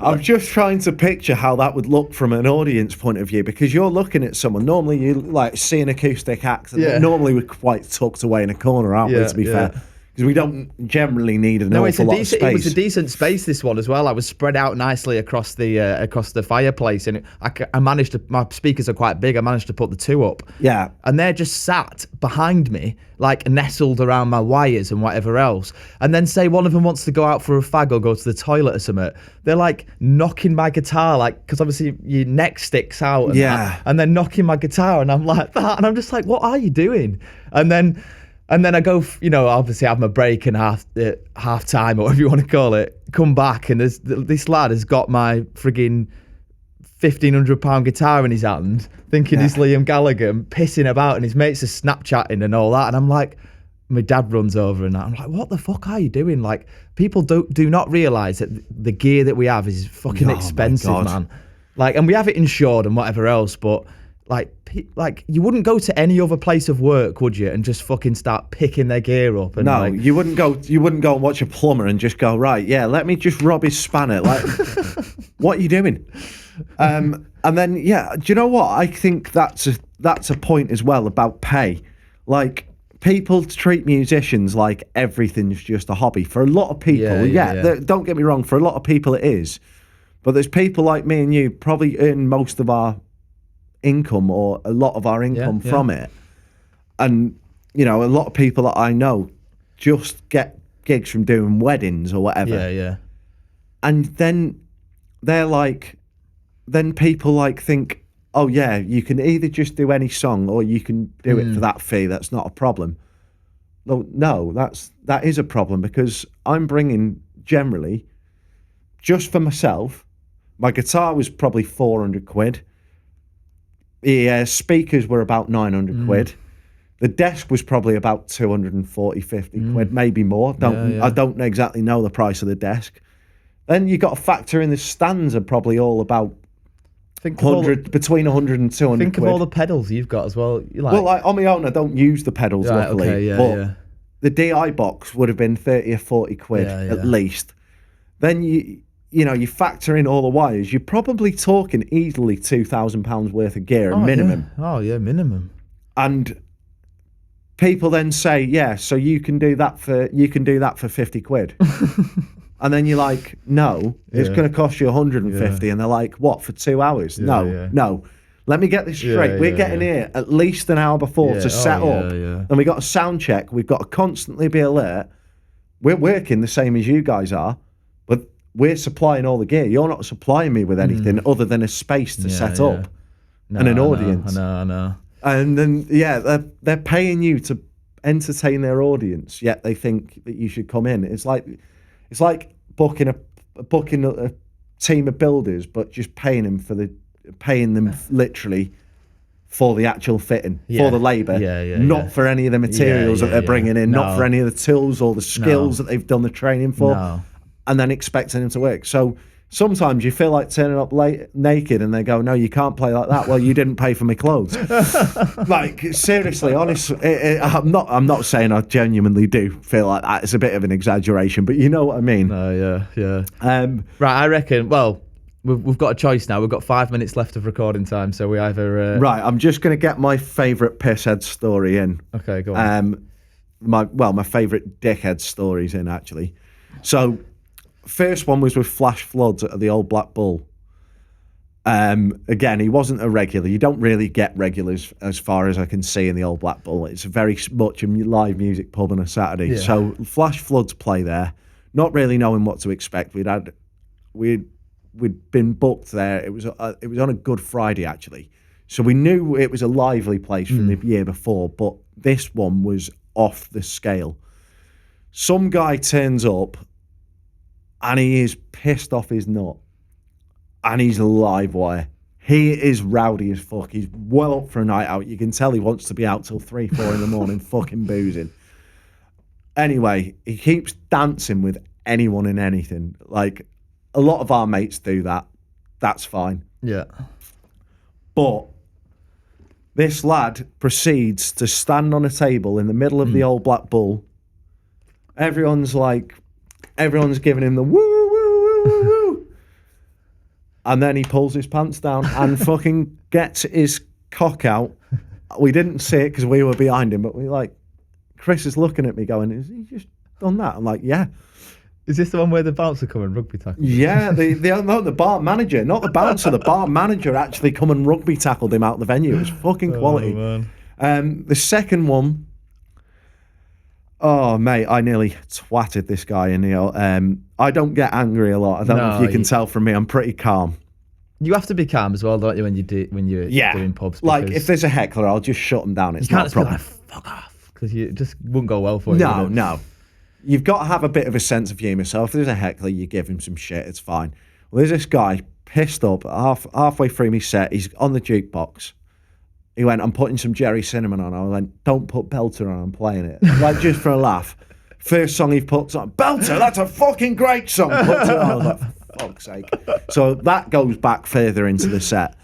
S1: I'm just trying to picture how that would look from an audience point of view, because you're looking at someone, normally you like see an acoustic act, and normally we're quite tucked away in a corner, aren't we, to be fair? Because we don't generally need an awful lot of space.
S2: It was a decent space, this one as well. I was spread out nicely across the fireplace, and I managed to. My speakers are quite big. I managed to put the two up.
S1: Yeah,
S2: and they're just sat behind me, like nestled around my wires and whatever else. And then say one of them wants to go out for a fag or go to the toilet or something. They're like knocking my guitar, like, because obviously your neck sticks out. And they're knocking my guitar, and I'm like that, and I'm just like, what are you doing? And then And then I go, obviously have my break and half time or whatever you want to call it. Come back and this lad has got my frigging £1,500 guitar in his hand, thinking he's Liam Gallagher, and pissing about, and his mates are Snapchatting and all that. And I'm like, my dad runs over and I'm like, what the fuck are you doing? Like, people do not realise that the gear that we have is fucking expensive, man. Like, and we have it insured and whatever else, but like you wouldn't go to any other place of work, would you, and just fucking start picking their gear up? And
S1: no, you wouldn't go and watch a plumber and just go, right, yeah, let me just rob his spanner. Like, what are you doing? And then, yeah, do you know what? I think that's a point as well about pay. Like, people treat musicians like everything's just a hobby. For a lot of people, don't get me wrong, for a lot of people it is. But there's people like me and you probably earn most of our income or a lot of our income from it. And, a lot of people that I know just get gigs from doing weddings or whatever.
S2: Yeah, yeah.
S1: And then they're like, then people like think, oh yeah, you can either just do any song or you can do it for that fee. That's not a problem. No, that is a problem, because I'm bringing generally, just for myself, my guitar was probably 400 quid. The speakers were about 900 quid. The desk was probably about 240, 50 quid, maybe more. I don't exactly know the price of the desk. Then you got to factor in the stands are probably all about between 100 and 200
S2: Think
S1: quid.
S2: of all the pedals you've got as well.
S1: Well, like, on my own, I don't use the pedals, luckily.
S2: Okay,
S1: but the DI box would have been 30 or 40 quid at least. Then you factor in all the wires, you're probably talking easily £2,000 worth of gear, minimum.
S2: Yeah. Oh yeah, minimum.
S1: And people then say, so you can do that for 50 quid. And then you're like, no, it's going to cost you 150. And they're like, what, for 2 hours? No. Let me get this straight. We're getting here at least an hour before to set up. And we got a sound check. We've got to constantly be alert. We're working the same as you guys are, but we're supplying all the gear. You're not supplying me with anything other than a space to set up and an audience.
S2: I know.
S1: And then, they're paying you to entertain their audience, yet they think that you should come in. It's like booking a team of builders, but just paying them literally for the actual fitting, for the labour, not for any of the materials that they're bringing in, not for any of the tools or the skills that they've done the training for, and then expecting them to work. So sometimes you feel like turning up naked and they go, no, you can't play like that. Well, you didn't pay for my clothes. Like, seriously, honestly, I'm not saying I genuinely do feel like that. It's a bit of an exaggeration, but you know what I mean.
S2: Yeah. Right, I reckon, well, we've got a choice now. We've got 5 minutes left of recording time, so we either...
S1: Right, I'm just going to get my favourite pisshead story in.
S2: Okay, go on.
S1: My favourite dickhead stories in, actually. So... first one was with Flash Floods at the Old Black Bull. Again, he wasn't a regular. You don't really get regulars as far as I can see in the Old Black Bull. It's very much a live music pub on a Saturday.
S2: Yeah.
S1: So Flash Floods play there, not really knowing what to expect. We'd been booked there. It was on a Good Friday, actually. So we knew it was a lively place from the year before, but this one was off the scale. Some guy turns up and he is pissed off his nut. And he's a live wire. He is rowdy as fuck. He's well up for a night out. You can tell he wants to be out till 3, 4 in the morning fucking boozing. Anyway, he keeps dancing with anyone and anything. Like, a lot of our mates do that. That's fine.
S2: Yeah.
S1: But this lad proceeds to stand on a table in the middle of the Old Black Bull. Everyone's giving him the woo, woo, woo, woo, woo. And then he pulls his pants down and fucking gets his cock out. We didn't see it because we were behind him, but Chris is looking at me going, has he just done that? I'm like, yeah.
S2: Is this the one where the bouncer come and rugby tackle?
S1: Yeah, the bar manager, not the bouncer, the bar manager actually come and rugby tackled him out of the venue. It was fucking quality.
S2: Oh, man.
S1: The second one, oh, mate, I nearly twatted this guy in here. I don't get angry a lot. I don't know if you can tell from me. I'm pretty calm.
S2: You have to be calm as well, don't you, when you're doing pubs?
S1: Like, if there's a heckler, I'll just shut them down. It's not a problem.
S2: Fuck off. because you just wouldn't go well for you.
S1: No,
S2: would it?
S1: no. You've got to have a bit of a sense of humour. So if there's a heckler, you give him some shit. It's fine. Well, there's this guy pissed up halfway through my set. He's on the jukebox. He went, I'm putting some Jerry Cinnamon on. I went, don't put Belter on. I'm playing it. Like, just for a laugh. First song he puts on, Belter, that's a fucking great song. Puts it on. I was like, for fuck's sake. So that goes back further into the set.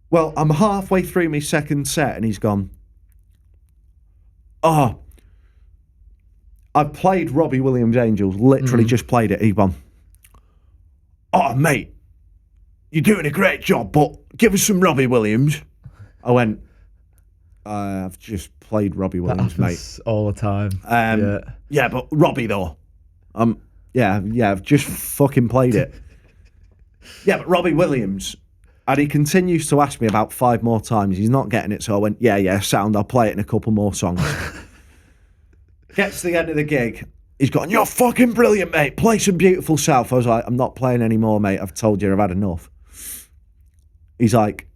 S1: Well, I'm halfway through my second set and he's gone, oh, I've played Robbie Williams' Angels, literally just played it. He's gone, oh, mate, you're doing a great job, but give us some Robbie Williams. I went, I've just played Robbie Williams, mate.
S2: All the time.
S1: Yeah, but Robbie, though. Yeah, I've just fucking played it. Yeah, but Robbie Williams. And he continues to ask me about 5 more times. He's not getting it, so I went, yeah, sound, I'll play it in a couple more songs. Gets to the end of the gig. He's gone, you're fucking brilliant, mate. Play some Beautiful South. I was like, I'm not playing anymore, mate. I've told you I've had enough. He's like,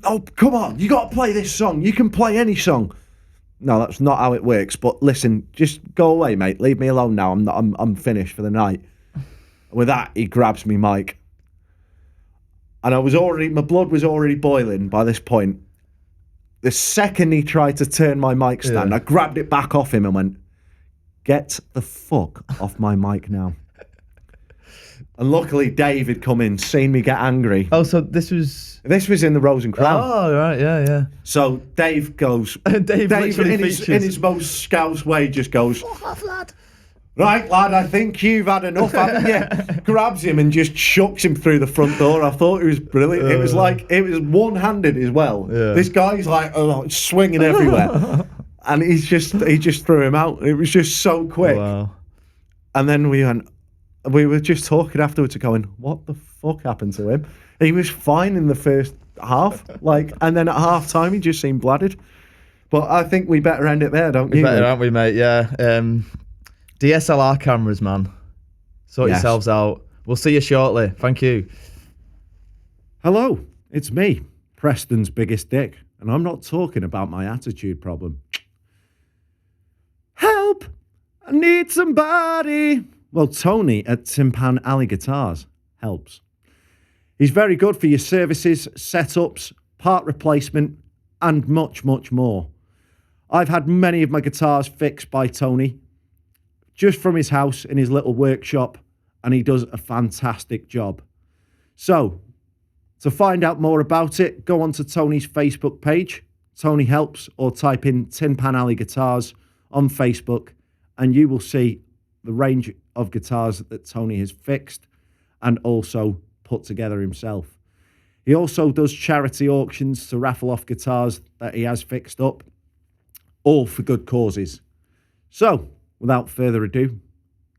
S1: oh, come on. You got to play this song. You can play any song. No, that's not how it works. But listen, just go away, mate. Leave me alone now. I'm finished for the night. With that, he grabs me mic. And my blood was already boiling by this point. The second he tried to turn my mic stand, I grabbed it back off him and went, get the fuck off my mic now. And luckily Dave had come in, seen me get angry.
S2: Oh, so this was
S1: in the Rose and Crown.
S2: Oh, right, yeah.
S1: So Dave goes, Dave in his most Scouse way just goes, fuck off, lad. Right, lad, I think you've had enough, haven't you? Grabs him and just chucks him through the front door. I thought it was brilliant. It was one-handed as well. Yeah. This guy's like swinging everywhere. And he just threw him out. It was just so quick.
S2: Wow.
S1: And then we were just talking afterwards going, what the fuck happened to him? He was fine in the first half. And then at half time he just seemed bladdered. But I think we better end it there, don't you?
S2: Better, aren't we, mate? Yeah. DSLR cameras, man. Sort yourselves out. We'll see you shortly. Thank you.
S1: Hello, it's me, Preston's biggest dick, and I'm not talking about my attitude problem. Help! I need somebody. Well, Tony at Timpan Alley Guitars helps. He's very good for your services, setups, part replacement, and much, much more. I've had many of my guitars fixed by Tony, just from his house in his little workshop, and he does a fantastic job. So, to find out more about it, go onto Tony's Facebook page, Tony Helps, or type in Tin Pan Alley Guitars on Facebook, and you will see the range of guitars that Tony has fixed and also put together himself. He also does charity auctions to raffle off guitars that he has fixed up, all for good causes. So, without further ado,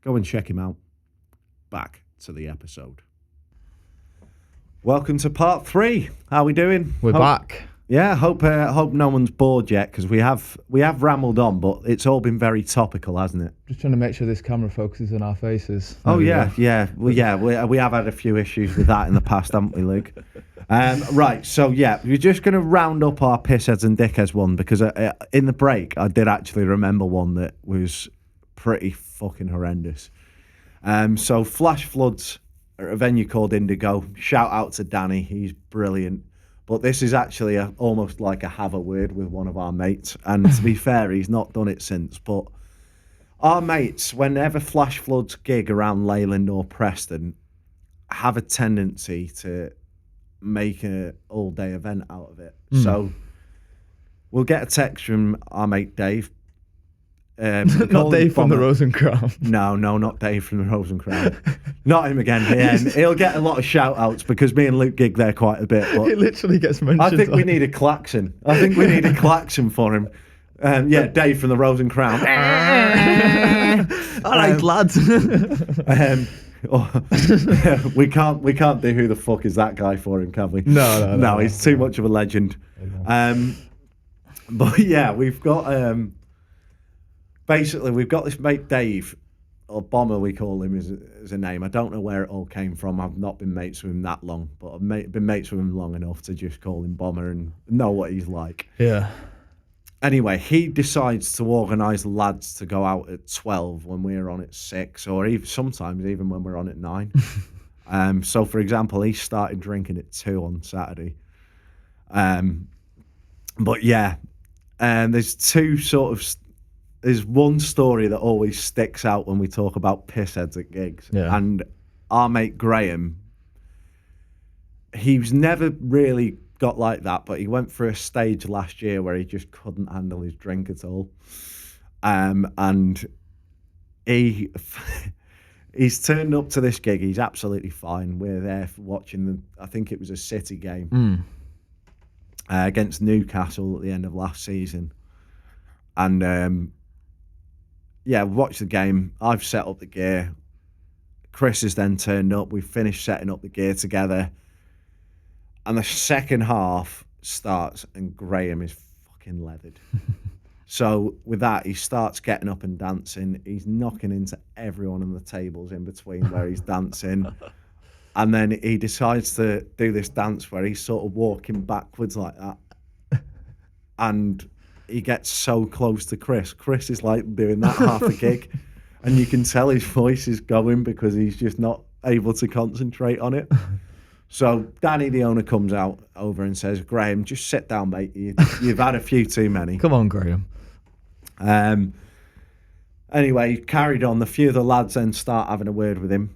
S1: go and check him out. Back to the episode. Welcome to part 3. How are we doing?
S2: We're back.
S1: Yeah, hope no one's bored yet, because we have rambled on, but it's all been very topical, hasn't it?
S2: Just trying to make sure this camera focuses on our faces.
S1: Oh yeah. Well, yeah, we have had a few issues with that in the past, haven't we, Luke? Right, so yeah, we're just going to round up our pissheads and dickheads one, because in the break, I did actually remember one that was pretty fucking horrendous. So flash floods at a venue called Indigo. Shout out to Danny, he's brilliant. But this is actually almost like a have a word with one of our mates. And to be fair, he's not done it since. But our mates, whenever flash floods gig around Leyland or Preston, have a tendency to make an all-day event out of it. So we'll get a text from our mate Dave.
S2: Not Dave from the Rose and Crown.
S1: No, not Dave from the Rose and Crown. Not him again. Yeah, he'll get a lot of shout outs because me and Luke gig there quite a bit. But
S2: he literally gets mentioned.
S1: I think we need a klaxon. For him. Yeah, Dave from the Rose and Crown.
S2: All right, lads.
S1: We can't do who the fuck is that guy for him, can we?
S2: No,
S1: he's too much of a legend. But yeah, we've got basically we've got this mate Dave, or Bomber we call him as a name. I don't know where it all came from. I've not been mates with him that long, but I've been mates with him long enough to just call him Bomber and know what he's like.
S2: Yeah.
S1: anyway, he decides to organise lads to go out at 12 when we're on at 6, or even sometimes even when we're on at 9. So, for example, he started drinking at 2 on Saturday. But yeah, there's there's one story that always sticks out when we talk about pissheads at gigs.
S2: Yeah.
S1: And our mate Graham, he's never really got like that, but he went through a stage last year where he just couldn't handle his drink at all. And he's turned up to this gig. He's absolutely fine. We're there watching I think it was a City game against Newcastle at the end of last season. And yeah, watched the game. I've set up the gear. Chris has then turned up. We've finished setting up the gear together. And the second half starts and Graham is fucking leathered. So with that, he starts getting up and dancing. He's knocking into everyone on the tables in between where he's dancing. And then he decides to do this dance where he's sort of walking backwards like that. And he gets so close to Chris. Chris is like doing that half the gig. And you can tell his voice is going because he's just not able to concentrate on it. So Danny, the owner, comes over and says, Graham, just sit down, mate. You've had a few too many.
S2: Come on, Graham.
S1: Anyway, he carried on. The few of the lads then start having a word with him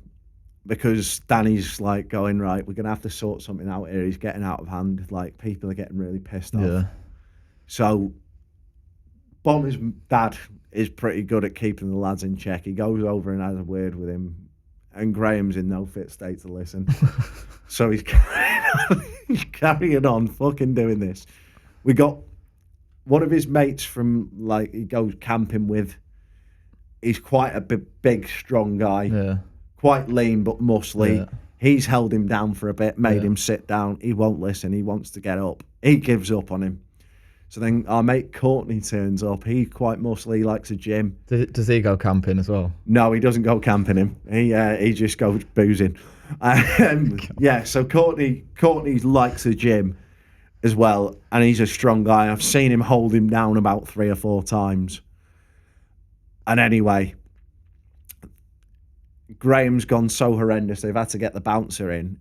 S1: because Danny's like going, right, we're going to have to sort something out here. He's getting out of hand. Like, people are getting really pissed off.
S2: Yeah.
S1: So Bomber's dad is pretty good at keeping the lads in check. He goes over and has a word with him. And Graham's in no fit state to listen. So he's carrying on fucking doing this. We got one of his mates from, like, he goes camping with. He's quite a big, strong guy.
S2: Yeah.
S1: Quite lean but muscly.
S2: Yeah.
S1: He's held him down for a bit, made him sit down. He won't listen. He wants to get up. He gives up on him. So then our mate Courtney turns up. He's quite muscly. He likes a gym.
S2: Does he go camping as well?
S1: No, he doesn't go camping. He just goes boozing. Yeah, so Courtney likes the gym as well, and he's a strong guy. I've seen him hold him down about 3 or 4 times. And anyway, Graham's gone so horrendous, they've had to get the bouncer in.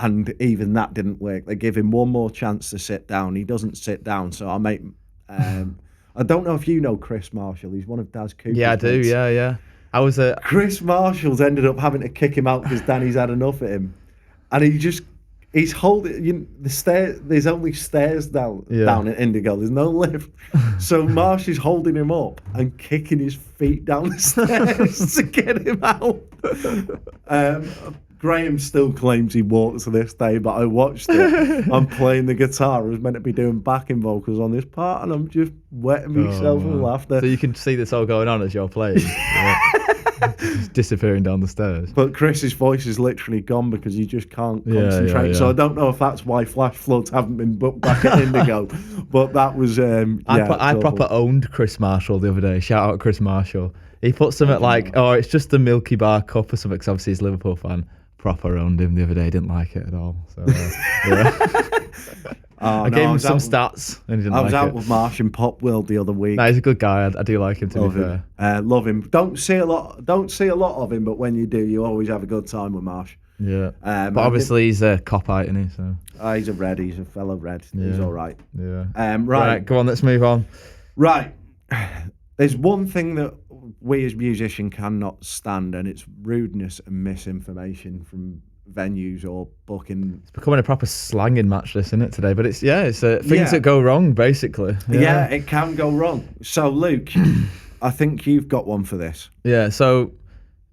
S1: And even that didn't work. They give him one more chance to sit down. He doesn't sit down. So our mate, I don't know if you know Chris Marshall. He's one of Daz Cooper's
S2: Yeah, I do.
S1: mates.
S2: Yeah.
S1: Chris Marshall's ended up having to kick him out because Danny's had enough of him. And he's holding the stairs. There's only stairs down at Indigo. There's no lift. So Marsh is holding him up and kicking his feet down the stairs to get him out. Graham still claims he walks to this day, but I watched it. I'm playing the guitar. I was meant to be doing backing vocals on this part, and I'm just wetting myself with laughter.
S2: So you can see this all going on as you're playing. Just disappearing down the stairs.
S1: But Chris's voice is literally gone because he just can't concentrate.
S2: Yeah.
S1: So I don't know if that's why Flash Floods haven't been booked back at Indigo. But that was...
S2: I proper owned Chris Marshall the other day. Shout out Chris Marshall. He put something like, it's just a Milky Bar cup or something, because obviously he's a Liverpool fan. Proper owned him the other day. Didn't like it at all. So I gave him some stats and he didn't like it.
S1: I was out with Marsh in Pop World the other week.
S2: No, he's a good guy. I do like him, to be fair.
S1: Love him. Don't see a lot of him, but when you do, you always have a good time with Marsh.
S2: Yeah. But obviously he's a cop-out, isn't he? So
S1: he's a red. He's a fellow red. He's all right.
S2: Yeah.
S1: Right.
S2: Go on. Let's move on.
S1: Right. There's one thing that we as musicians cannot stand, and it's rudeness and misinformation from venues or booking.
S2: It's becoming a proper slanging match, this, isn't it, today? But it's things that go wrong, basically.
S1: Yeah, it can go wrong. So, Luke, I think you've got one for this.
S2: Yeah, so,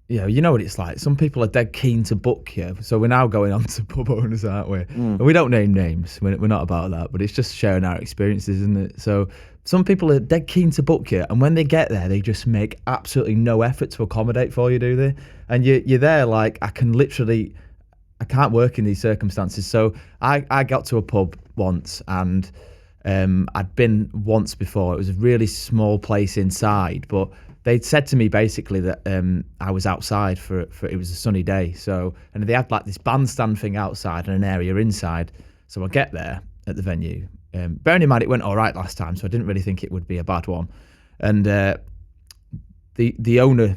S2: you know what it's like. Some people are dead keen to book you. So we're now going on to pub owners, aren't we? And we don't name names. We're not about that. But it's just sharing our experiences, isn't it? So some people are dead keen to book you. And when they get there, they just make absolutely no effort to accommodate for you, do they? And you're there like, I can't work in these circumstances. So I got to a pub once, and I'd been once before. It was a really small place inside, but they'd said to me basically that I was outside for it was a sunny day. So, and they had like this bandstand thing outside and an area inside. So I get there at the venue, Bearing in mind it went all right last time, so I didn't really think it would be a bad one. And the owner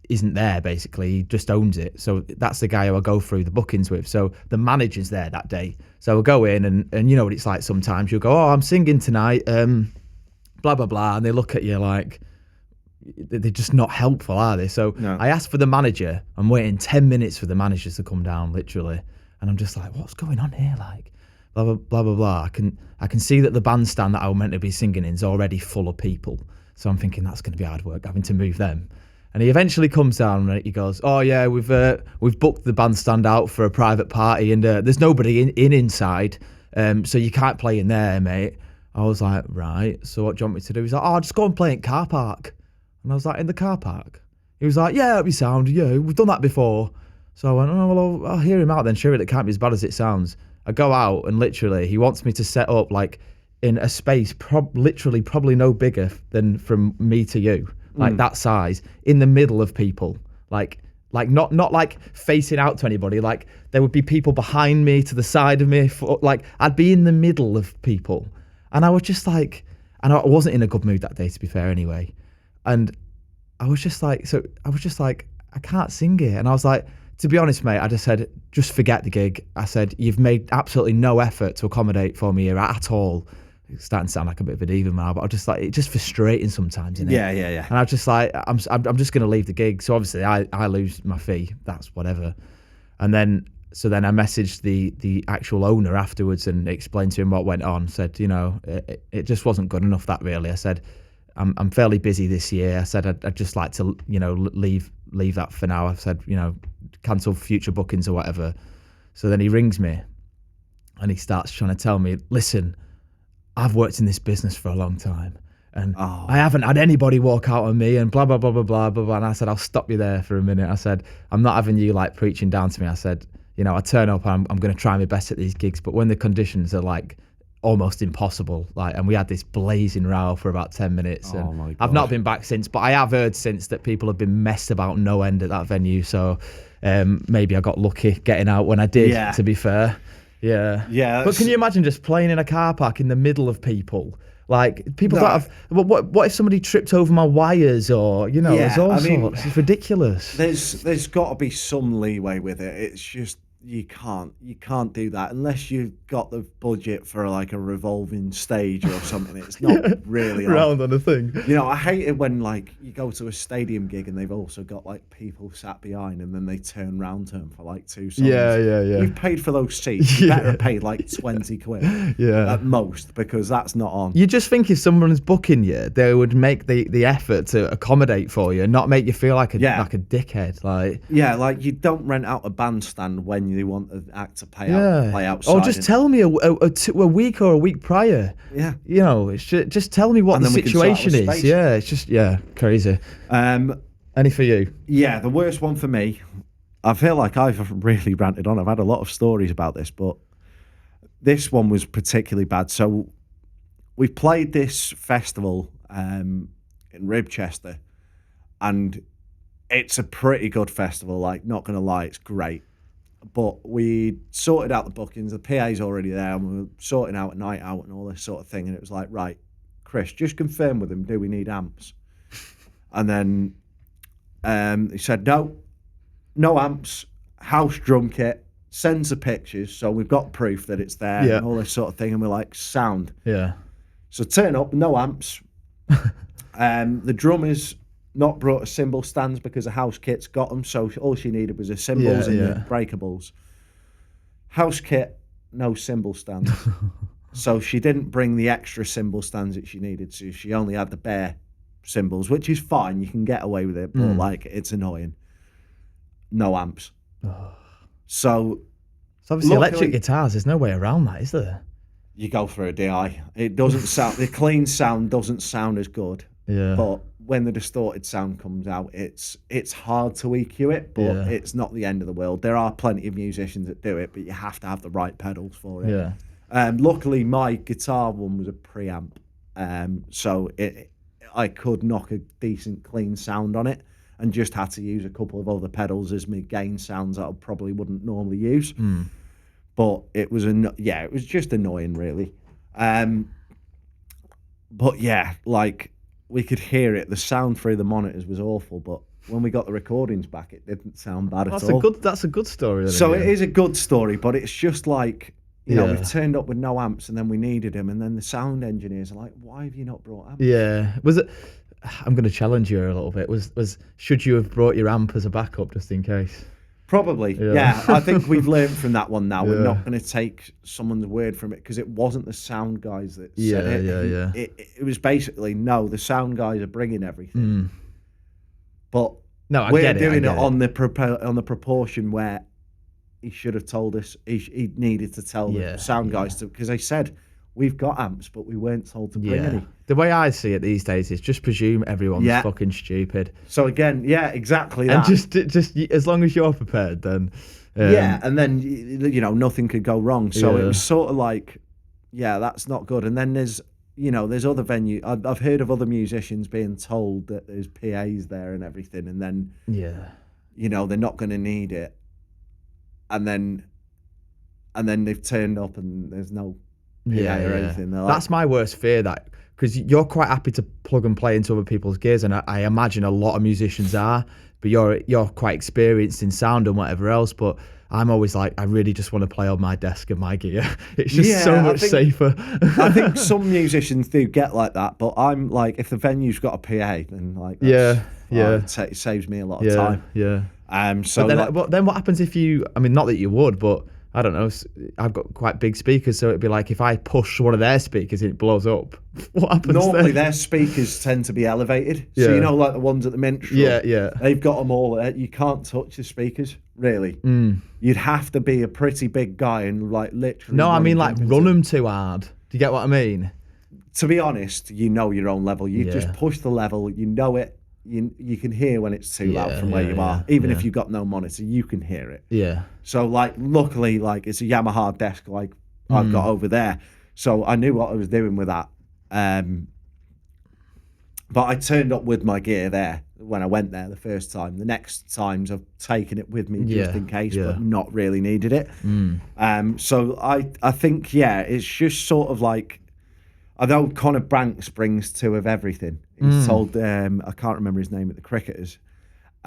S2: isn't there, basically. He just owns it. So that's the guy who I go through the bookings with. So the manager's there that day. So we'll go in and you know what it's like sometimes. You'll go, oh, I'm singing tonight, blah, blah, blah. And they look at you like, they're just not helpful, are they? So
S1: No.
S2: I asked for the manager. I'm waiting 10 minutes for the managers to come down, literally. And I'm just like, what's going on here? Like, blah, blah, blah, blah, blah. I can see that the bandstand that I was meant to be singing in is already full of people. So I'm thinking that's going to be hard work, having to move them. And he eventually comes down and he goes, oh yeah, we've booked the bandstand out for a private party and there's nobody inside, so you can't play in there, mate. I was like, right, so what do you want me to do? He's like, oh, just go and play in car park. And I was like, in the car park? He was like, yeah, that'll be sound, yeah, we've done that before. So I went, oh, well, I'll hear him out then, sure, it can't be as bad as it sounds. I go out and literally he wants me to set up like in a space literally probably no bigger than from me to you. Like that size, in the middle of people, like not like facing out to anybody. Like there would be people behind me, to the side of me. Like I'd be in the middle of people, and I was just like, and I wasn't in a good mood that day, to be fair, anyway. And I was just like, I can't sing it, and I was like, to be honest, mate, I just said, just forget the gig. I said, you've made absolutely no effort to accommodate for me here at all. It's starting to sound like a bit of a diva now, but I just like, it's just frustrating sometimes, isn't it?
S1: Yeah.
S2: And I was just like, I'm just going to leave the gig. So obviously I lose my fee. That's whatever. And then I messaged the actual owner afterwards and explained to him what went on. Said, you know, it just wasn't good enough, that really. I said, I'm fairly busy this year. I said, I'd just like to, you know, leave that for now. I said, you know, cancel future bookings or whatever. So then he rings me and he starts trying to tell me, listen, I've worked in this business for a long time and I haven't had anybody walk out on me and blah, blah, blah, blah, blah, blah, blah. And I said, I'll stop you there for a minute. I said, I'm not having you like preaching down to me. I said, you know, I turn up and I'm going to try my best at these gigs, but when the conditions are like almost impossible, like, and we had this blazing row for about 10 minutes and
S1: my God.
S2: I've not been back since, but I have heard since that people have been messed about no end at that venue. So maybe I got lucky getting out when I did, to be fair. Yeah. But can you imagine just playing in a car park in the middle of people? Like people that have. What if somebody tripped over my wires or there's all sorts. It's ridiculous.
S1: There's got to be some leeway with it. It's just you can't do that unless you've got the budget for like a revolving stage or something. It's not really
S2: round on a thing.
S1: You know, I hate it when like you go to a stadium gig and they've also got like people sat behind and then they turn round to them for like 2 songs.
S2: Yeah.
S1: You've paid for those seats. You better have paid like 20 quid at most, because that's not on.
S2: You just think if someone's booking you, they would make the effort to accommodate for you and not make you feel like a dickhead. Like
S1: like you don't rent out a bandstand when you want an act to play outside.
S2: Or just tell me a week or a week prior.
S1: Yeah.
S2: You know, it's just tell me what the situation is. Yeah, it's just crazy. Any for you?
S1: Yeah, the worst one for me. I feel like I've really ranted on. I've had a lot of stories about this, but this one was particularly bad. So we played this festival in Ribchester, and it's a pretty good festival. Like, not gonna lie, it's great. But we sorted out the bookings, the PA's already there, and we were sorting out a night out and all this sort of thing. And it was like, right, Chris, just confirm with him, do we need amps? And then he said, no amps, house drum kit, sends the pictures, so we've got proof that it's there and all this sort of thing. And we're like, sound.
S2: Yeah.
S1: So turn up, no amps. The drummers not brought a cymbal stands because the house kit's got them, so all she needed was the cymbals and the breakables. House kit, no cymbal stands. So she didn't bring the extra cymbal stands that she needed, so she only had the bare cymbals, which is fine, you can get away with it, but like, it's annoying. No amps. So
S2: it's obviously electric guitars, there's no way around that, is there?
S1: You go for a DI. It doesn't sound, the clean sound doesn't sound as good.
S2: Yeah.
S1: But when the distorted sound comes out, it's hard to EQ it, but it's not the end of the world. There are plenty of musicians that do it, but you have to have the right pedals for it.
S2: Yeah.
S1: Luckily, my guitar one was a preamp, so I could knock a decent clean sound on it, and just had to use a couple of other pedals as my gain sounds that I probably wouldn't normally use. But it was it was just annoying, really. But yeah, like we could hear it. The sound through the monitors was awful, but when we got the recordings back, it didn't sound bad at all.
S2: That's a good story. Then,
S1: so
S2: again.
S1: it is a good story, but it's just like, you know, we've turned up with no amps and then we needed them, and then the sound engineers are like, why have you not brought amps?
S2: Yeah. Was it? I'm going to challenge you a little bit. Was should you have brought your amp as a backup just in case?
S1: Probably, yeah. I think we've learned from that one now. We're not going to take someone's word from it, because it wasn't the sound guys that said it. It was basically, no, the sound guys are bringing everything. But we're doing it on the proportion where he should have told us. He needed to tell the sound guys to, because they said, we've got amps, but we weren't told to bring any.
S2: The way I see it these days is just presume everyone's fucking stupid.
S1: So again, exactly that.
S2: And just as long as you're prepared, then
S1: and then you know nothing could go wrong. So it was sort of like, that's not good. And then there's other venues. I've heard of other musicians being told that there's PAs there and everything, and then they're not going to need it, and then they've turned up and there's no PA or anything.
S2: That's my worst fear, that because you're quite happy to plug and play into other people's gears, and I imagine a lot of musicians are, but you're quite experienced in sound and whatever else. But I'm always like, I really just want to play on my desk and my gear. It's just so much safer.
S1: I think some musicians do get like that, but I'm like, if the venue's got a PA, then like it saves me a lot of time.
S2: But then what happens if you? I mean, not that you would, but I don't know. I've got quite big speakers, so it'd be like if I push one of their speakers and it blows up. What happens?
S1: Normally,
S2: then?
S1: their speakers tend to be elevated. So you know, like the ones at the Minstrel. They've got them all. You can't touch the speakers, really. You'd have to be a pretty big guy and like literally.
S2: No, I mean like run them too hard. Do you get what I mean?
S1: To be honest, you know your own level. You just push the level. You know it. You can hear when it's too loud from where you are. Even if you've got no monitor, you can hear it.
S2: Yeah.
S1: So like, luckily, like it's a Yamaha desk like I've got over there. So I knew what I was doing with that. But I turned up with my gear there when I went there the first time. The next times I've taken it with me just in case, but not really needed it. So I think, it's just sort of like, I know Conor Branks brings two of everything. He's told, I can't remember his name at the Cricketers.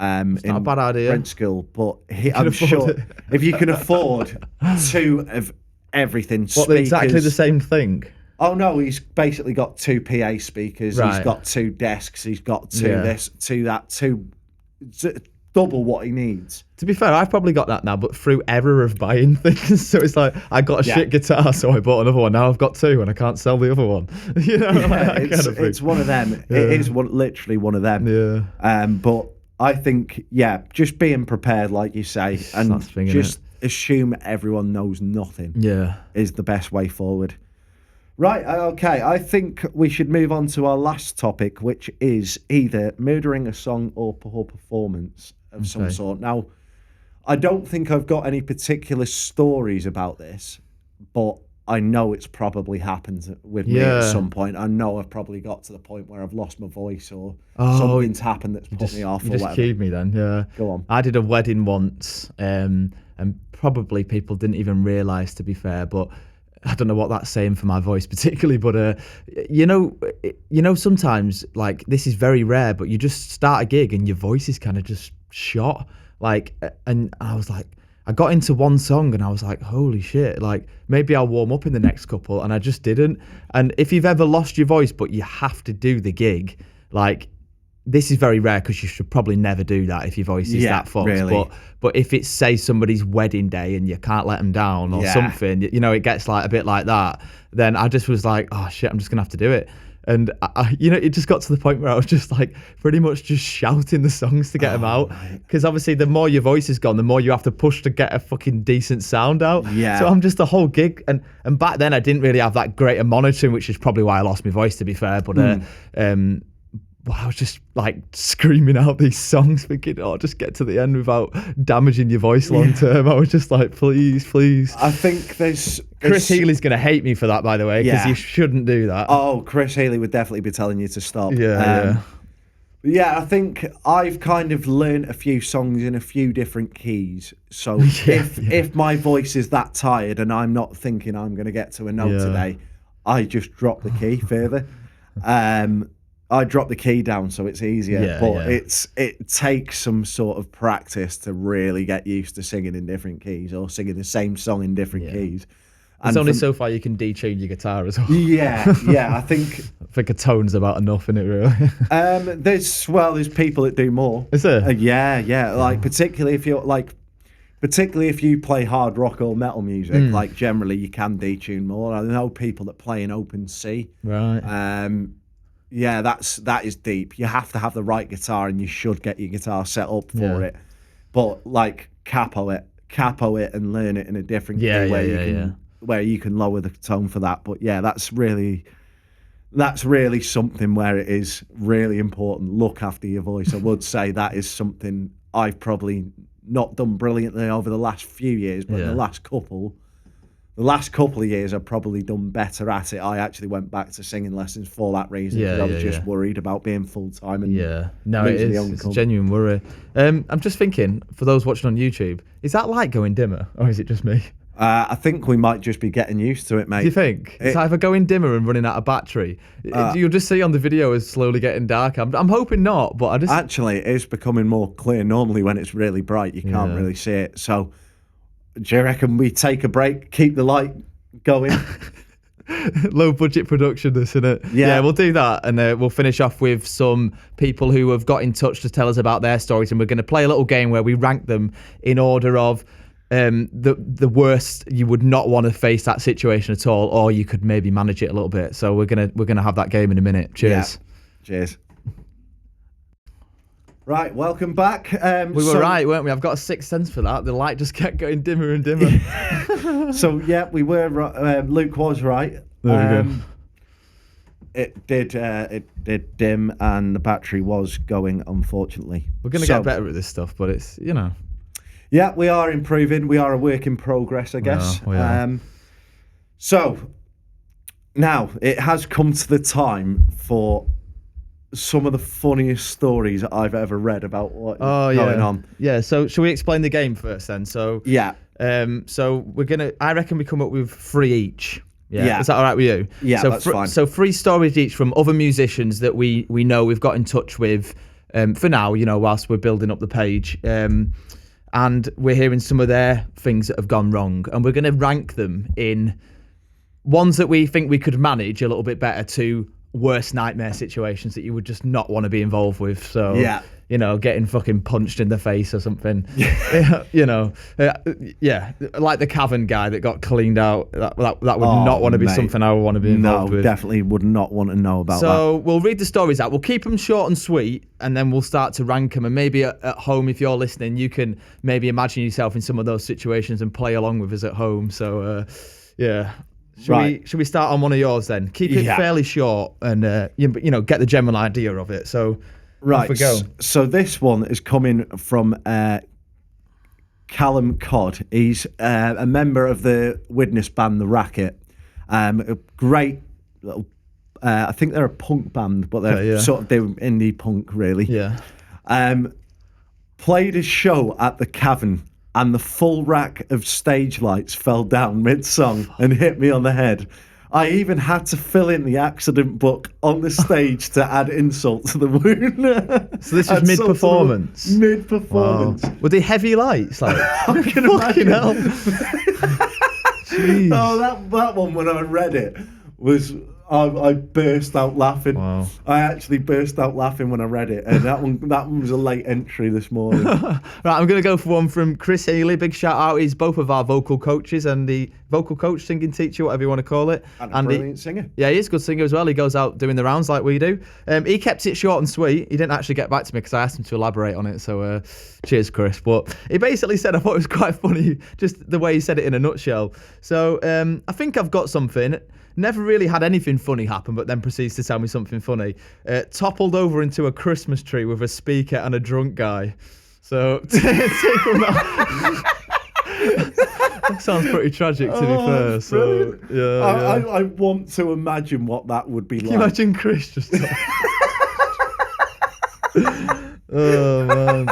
S2: It's not a bad idea.
S1: Brent School, but I'm sure if you can afford two of everything,
S2: exactly the same thing?
S1: Oh no, he's basically got two PA speakers. Right. He's got two desks. He's got two double what he needs.
S2: To be fair, I've probably got that now, but through error of buying things. So it's like, I got a shit guitar, so I bought another one. Now I've got two, and I can't sell the other one.
S1: It's one of them. Yeah. It is literally one of them. Yeah. But I think, just being prepared, like you say, and just assume everyone knows nothing. Is the best way forward. Right, okay, I think we should move on to our last topic, which is either murdering a song or poor performance of some sort. Now, I don't think I've got any particular stories about this, but I know it's probably happened with me at some point. I know I've probably got to the point where I've lost my voice or something's happened that's put me off or whatever.
S2: You just cued me then,
S1: Go on.
S2: I did a wedding once, and probably people didn't even realise, to be fair, but I don't know what that's saying for my voice particularly, but you know, sometimes like this is very rare, but you just start a gig and your voice is kind of just shot. Like, and I was like, I got into one song and I was like, holy shit, like maybe I'll warm up in the next couple, and I just didn't. And if you've ever lost your voice, but you have to do the gig, like this is very rare because you should probably never do that if your voice is that fucked. Really. But if it's, say, somebody's wedding day and you can't let them down or something, you know, it gets like a bit like that, then I just was like, oh shit, I'm just gonna have to do it. And it just got to the point where I was just like pretty much just shouting the songs to get them out, because obviously the more your voice is gone, the more you have to push to get a fucking decent sound out. So I'm just the whole gig, and back then I didn't really have that great a monitoring, which is probably why I lost my voice, to be fair. But I was just like screaming out these songs thinking, just get to the end without damaging your voice long term. I was just like, please.
S1: I think there's
S2: Chris Healy's going to hate me for that, by the way, because you shouldn't do that.
S1: Oh, Chris Healy would definitely be telling you to stop.
S2: Yeah,
S1: I think I've kind of learned a few songs in a few different keys. So if my voice is that tired and I'm not thinking I'm going to get to a note today, I just drop the key further. I drop the key down so it's easier, but it takes some sort of practice to really get used to singing in different keys or singing the same song in different keys.
S2: It's only so far you can detune your guitar as well.
S1: Yeah, I think
S2: a tone's about enough, isn't it, really?
S1: there's people that do more.
S2: Is there?
S1: Yeah. Like particularly if you play hard rock or metal music, like generally you can detune more. I know people that play in open C.
S2: Right.
S1: Yeah, that is deep. You have to have the right guitar, and you should get your guitar set up for it. But like capo it, and learn it in a different key where you can lower the tone for that. But yeah, that's really something where it is really important. Look after your voice. I would say that is something I've probably not done brilliantly over the last few years, but in the last couple of years I've probably done better at it. I actually went back to singing lessons for that reason. I was just worried about being full time and
S2: it's a genuine worry. I'm just thinking, for those watching on YouTube, is that light going dimmer or is it just me?
S1: I think we might just be getting used to it, mate.
S2: Do you think? It's either going dimmer and running out of battery. You'll just see on the video it's slowly getting darker. I'm hoping not, but I just...
S1: Actually, it is becoming more clear. Normally when it's really bright, you can't really see it. So do you reckon we take a break, keep the light going?
S2: Low budget production, this, isn't it?
S1: Yeah,
S2: we'll do that, and we'll finish off with some people who have got in touch to tell us about their stories, and we're going to play a little game where we rank them in order of the worst. You would not want to face that situation at all, or you could maybe manage it a little bit. So we're gonna have that game in a minute. Cheers.
S1: Yeah. Cheers. Right, welcome back.
S2: We were right, weren't we? I've got a sixth sense for that. The light just kept going dimmer and dimmer.
S1: So yeah, we were right. Luke was right.
S2: There we go.
S1: It did dim, and the battery was going. Unfortunately,
S2: we're gonna get better at this stuff, but it's
S1: Yeah, we are improving. We are a work in progress, I guess. So now it has come to the time for some of the funniest stories I've ever read about what's going on.
S2: Yeah, so shall we explain the game first then? So
S1: yeah.
S2: So I reckon we come up with 3 each. Yeah. Is that all right with you?
S1: Yeah,
S2: so
S1: that's fine.
S2: So 3 stories each from other musicians that we know we've got in touch with for now, whilst we're building up the page. And we're hearing some of their things that have gone wrong, and we're going to rank them in ones that we think we could manage a little bit better to worst nightmare situations that you would just not want to be involved with. So, getting fucking punched in the face or something. Like the cavern guy that got cleaned out. That would not want to be something I would want to be involved with.
S1: No, definitely would not want to know about that.
S2: So we'll read the stories out. We'll keep them short and sweet, and then we'll start to rank them. And maybe at home, if you're listening, you can maybe imagine yourself in some of those situations and play along with us at home. So, Should we start on one of yours then? Keep it fairly short and get the general idea of it. So
S1: right,
S2: off we go.
S1: So this one is coming from Callum Codd. He's a member of the Widnes band The Racket. A great little, I think they're a punk band, but they're sort of indie punk really.
S2: Yeah.
S1: Played a show at the Cavern, and the full rack of stage lights fell down mid-song and hit me on the head. I even had to fill in the accident book on the stage to add insult to the wound.
S2: So this is mid-performance?
S1: Mid-performance.
S2: Wow. Were they heavy lights? Like,
S1: I can
S2: fucking hell. Jeez.
S1: Oh, that one, when I read it, was... I burst out laughing.
S2: Wow.
S1: I actually burst out laughing when I read it, and that one was a late entry this morning.
S2: Right, I'm going to go for one from Chris Healy. Big shout out. He's both of our vocal coaches and the vocal coach, singing teacher, whatever you want to call it.
S1: And a brilliant singer.
S2: Yeah, he is a good singer as well. He goes out doing the rounds like we do. He kept it short and sweet. He didn't actually get back to me because I asked him to elaborate on it. So cheers, Chris. But he basically said, I thought it was quite funny, just the way he said it in a nutshell. So I think I've got something. Never really had anything funny happen, but then proceeds to tell me something funny. Toppled over into a Christmas tree with a speaker and a drunk guy. So, take from that. That sounds pretty tragic, to be fair. So, yeah.
S1: I want to imagine what that would be like.
S2: Can you imagine Chris just... Oh, man.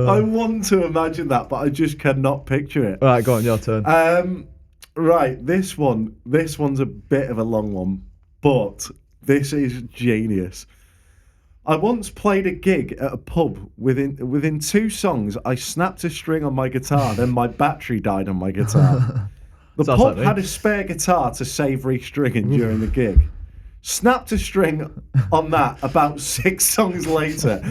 S1: I want to imagine that, but I just cannot picture it.
S2: All right, go on, your turn.
S1: Right, this one's a bit of a long one, but this is genius. I once played a gig at a pub. Within 2 songs, I snapped a string on my guitar, then my battery died on my guitar. The
S2: Sounds
S1: pub
S2: like me.
S1: had a spare guitar to save restringing during the gig. Snapped a string on that about 6 songs later.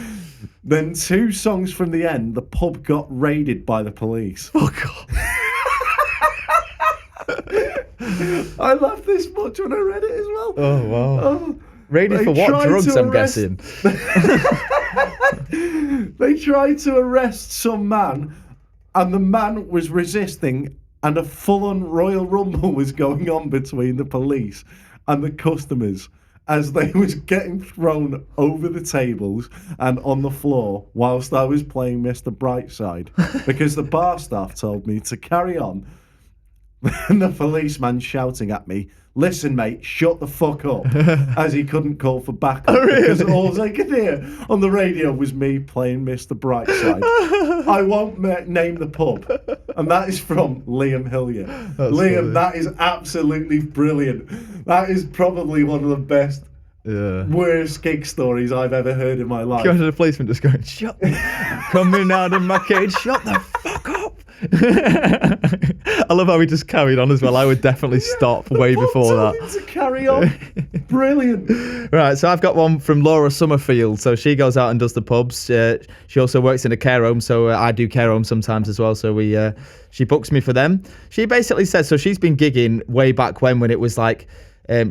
S1: Then 2 songs from the end, the pub got raided by the police.
S2: Fuck off.
S1: I laughed this much when I read it as well.
S2: Oh, wow.
S1: Oh,
S2: Raided
S1: they
S2: for what
S1: tried
S2: drugs,
S1: to
S2: I'm
S1: arrest-
S2: guessing?
S1: They tried to arrest some man, and the man was resisting, and a full-on Royal Rumble was going on between the police and the customers as they was getting thrown over the tables and on the floor whilst I was playing Mr. Brightside, because the bar staff told me to carry on. And the policeman shouting at me, "Listen, mate, shut the fuck up," as he couldn't call for backup because all I could hear on the radio was me playing Mr. Brightside. I won't name the pub, and that is from Liam Hillier. Liam,
S2: funny.
S1: that is absolutely brilliant. That is probably one of the best, worst gig stories I've ever heard in my life.
S2: Go to the policeman just going, "Shut coming out of my cage, shut the fuck up." I love how he just carried on as well. I would definitely stop way before
S1: Told
S2: that.
S1: him to carry on. Brilliant.
S2: Right, so I've got one from Laura Summerfield. So she goes out and does the pubs. She also works in a care home, so I do care home sometimes as well. So she books me for them. She basically says, so she's been gigging way back when it was like,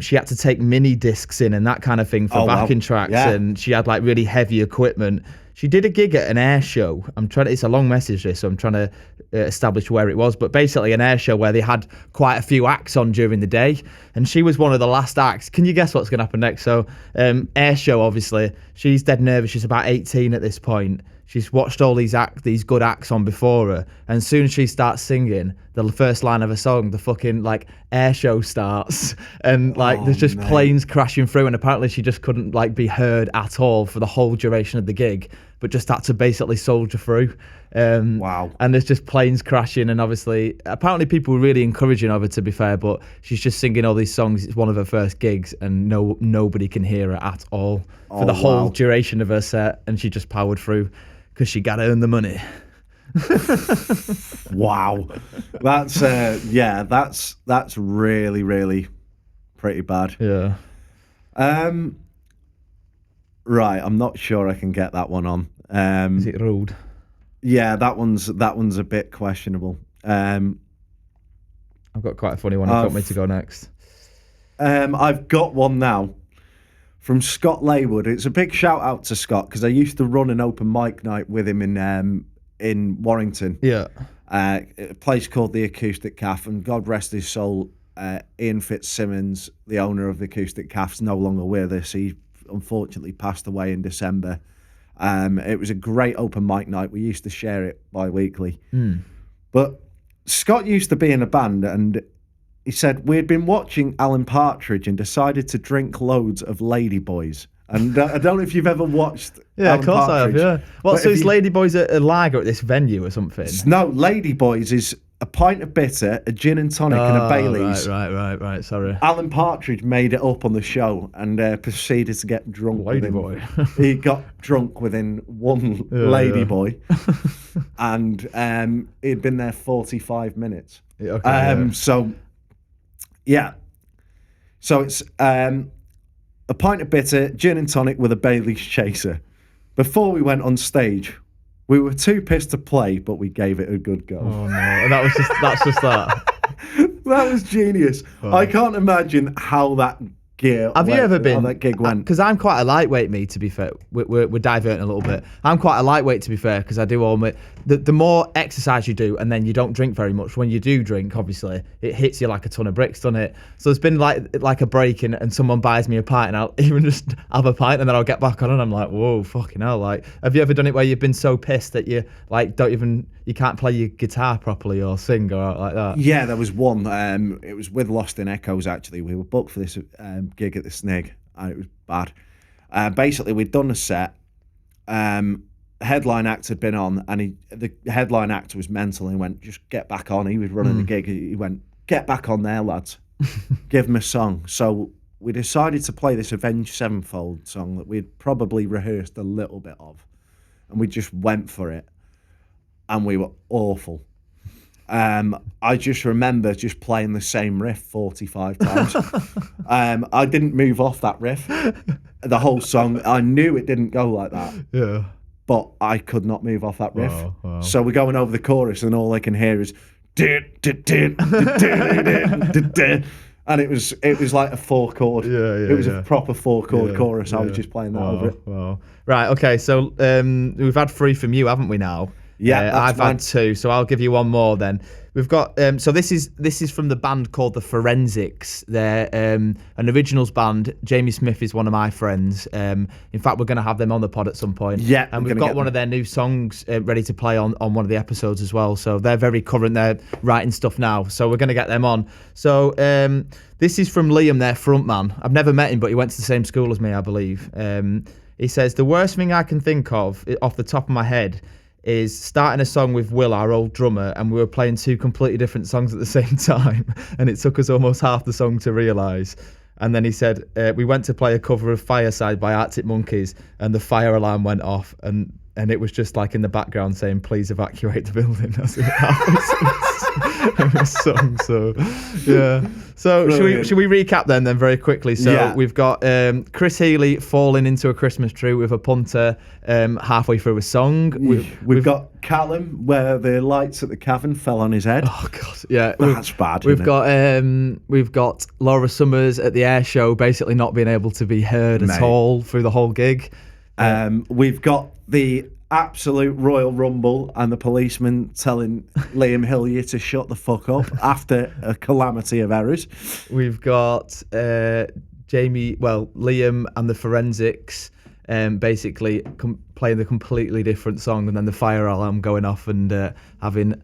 S2: she had to take mini discs in and that kind of thing for backing tracks, and she had like really heavy equipment. She did a gig at an air show. It's a long message this, so I'm trying to establish where it was, but basically an air show where they had quite a few acts on during the day, and she was one of the last acts. Can you guess what's going to happen next? So air show, obviously, she's dead nervous. She's about 18 at this point. She's watched all these good acts on before her, and as soon as she starts singing the first line of a song, the fucking like air show starts, and like there's just planes crashing through, and apparently she just couldn't like be heard at all for the whole duration of the gig, but just had to basically soldier through.
S1: Wow.
S2: And there's just planes crashing, and obviously apparently people were really encouraging of her, to be fair, but she's just singing all these songs. It's one of her first gigs, and nobody can hear her at all for the whole duration of her set, and she just powered through because she got to earn the money.
S1: Wow. That's that's really, really pretty bad.
S2: Yeah.
S1: Right, I'm not sure I can get that one on.
S2: Is it rude?
S1: Yeah, that one's a bit questionable.
S2: I've got quite a funny one. I've got me to go next.
S1: I've got one now from Scott Laywood. It's a big shout out to Scott because I used to run an open mic night with him in Warrington.
S2: Yeah.
S1: A place called the Acoustic Calf, and God rest his soul, Ian Fitzsimmons, the owner of the Acoustic Calf's no longer with us. He unfortunately passed away in December. It was a great open mic night. We used to share it bi-weekly. But Scott used to be in a band, and he said we'd been watching Alan Partridge and decided to drink loads of Ladyboys. And I don't know if you've ever watched Alan
S2: Of course
S1: Partridge,
S2: I have, yeah. Well,
S1: but
S2: so
S1: if
S2: is
S1: you-
S2: Ladyboys a lager at this venue or something?
S1: No, Ladyboys is a pint of bitter, a gin and tonic, and a Baileys.
S2: Right, sorry.
S1: Alan Partridge made it up on the show and proceeded to get drunk.
S2: Ladyboy.
S1: He got drunk within one Ladyboy, and he'd been there 45 minutes.
S2: Okay,
S1: So, yeah. So it's a pint of bitter, gin and tonic with a Baileys chaser. Before we went on stage, we were too pissed to play, but we gave it a good go.
S2: Oh no, and that's just that.
S1: That was genius. I can't imagine how that gear.
S2: Have you ever been?
S1: How that gig went?
S2: Because I'm quite a lightweight, me. To be fair, we're diverting a little bit. I'm quite a lightweight, to be fair, because I do all my. The more exercise you do, and then you don't drink very much. When you do drink, obviously, it hits you like a ton of bricks, doesn't it? So there's been like a break, and someone buys me a pint, and I'll even just have a pint, and then I'll get back on, and I'm like, whoa, fucking hell! Like, have you ever done it where you've been so pissed that you like you can't play your guitar properly or sing or like that?
S1: Yeah, there was one. It was with Lost in Echoes, actually. We were booked for this gig at the Snig, and it was bad. Basically, we'd done a set. Headline act had been on, and the headline actor was mental, and he went, just get back on. He was running the gig. He went, get back on there, lads. Give them a song. So we decided to play this Avenged Sevenfold song that we'd probably rehearsed a little bit of. And we just went for it. And we were awful. I just remember just playing the same riff 45 times. I didn't move off that riff the whole song. I knew it didn't go like that.
S2: Yeah.
S1: But I could not move off that riff.
S2: Wow.
S1: So we're going over the chorus and all I can hear is and it was like a 4-chord. It was a proper 4-chord chorus. I was just playing that over it.
S2: Wow. Right, okay, so we've had 3 from you, haven't we now?
S1: Yeah,
S2: I've had 2, so I'll give you one more then. We've got so this is from the band called the Forensics. They're an originals band. Jamie Smith is one of my friends. In fact, we're going to have them on the pod at some point.
S1: Yeah,
S2: and we've got one of their new songs ready to play on one of the episodes as well. So they're very current. They're writing stuff now. So we're going to get them on. So this is from Liam, their frontman. I've never met him, but he went to the same school as me, I believe. He says, the worst thing I can think of off the top of my head is starting a song with Will, our old drummer, and we were playing 2 completely different songs at the same time, and it took us almost half the song to realise. And then he said, we went to play a cover of Fireside by Arctic Monkeys, and the fire alarm went off, and it was just like in the background saying, please evacuate the building. That's it was sung, so yeah. So should we recap then very quickly? So we've got Chris Healy falling into a Christmas tree with a punter halfway through a song.
S1: We've got Callum where the lights at the cavern fell on his head.
S2: Oh god, yeah,
S1: that's bad.
S2: We've got Laura Summers at the air show basically not being able to be heard at all through the whole gig.
S1: We've got the absolute Royal Rumble and the policeman telling Liam Hillier to shut the fuck up after a calamity of errors.
S2: We've got Liam and the Forensics basically playing the completely different song, and then the fire alarm going off and having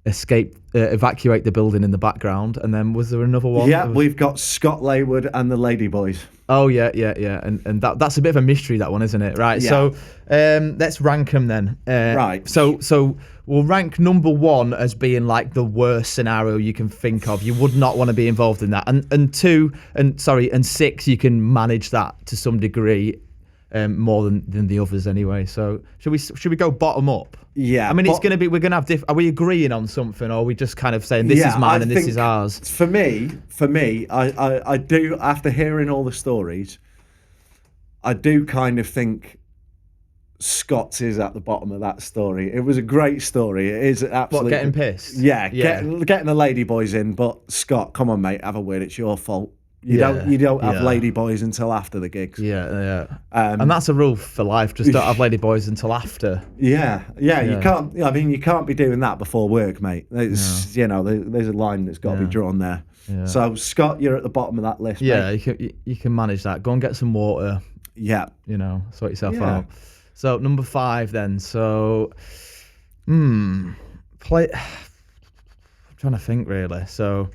S2: evacuate the building in the background. And then was there another one?
S1: Yeah, we've got Scott Laywood and the Ladyboys.
S2: Oh yeah, and that's a bit of a mystery, that one, isn't it? Right. Yeah. So let's rank them then.
S1: Right.
S2: So we'll rank number 1 as being like the worst scenario you can think of. You would not want to be involved in that. And 6, you can manage that to some degree, more than the others anyway. So should we go bottom up?
S1: Yeah.
S2: I mean, it's going to be, we're going to have are we agreeing on something, or are we just kind of saying this is mine and this is ours?
S1: For me, I do, after hearing all the stories, I do kind of think Scott's is at the bottom of that story. It was a great story. It is absolutely...
S2: What, getting pissed?
S1: Yeah. Getting the Ladyboys in, but Scott, come on, mate, have a word. It's your fault. You don't have Ladyboys until after the gigs.
S2: Yeah. And that's a rule for life. Just don't have Ladyboys until after.
S1: Yeah. You can't. I mean, you can't be doing that before work, mate. There's a line that's got to be drawn there. Yeah. So Scott, you're at the bottom of that list.
S2: Yeah,
S1: mate.
S2: you can manage that. Go and get some water.
S1: Yeah.
S2: Sort yourself out. So number 5 then. So, play. I'm trying to think really. So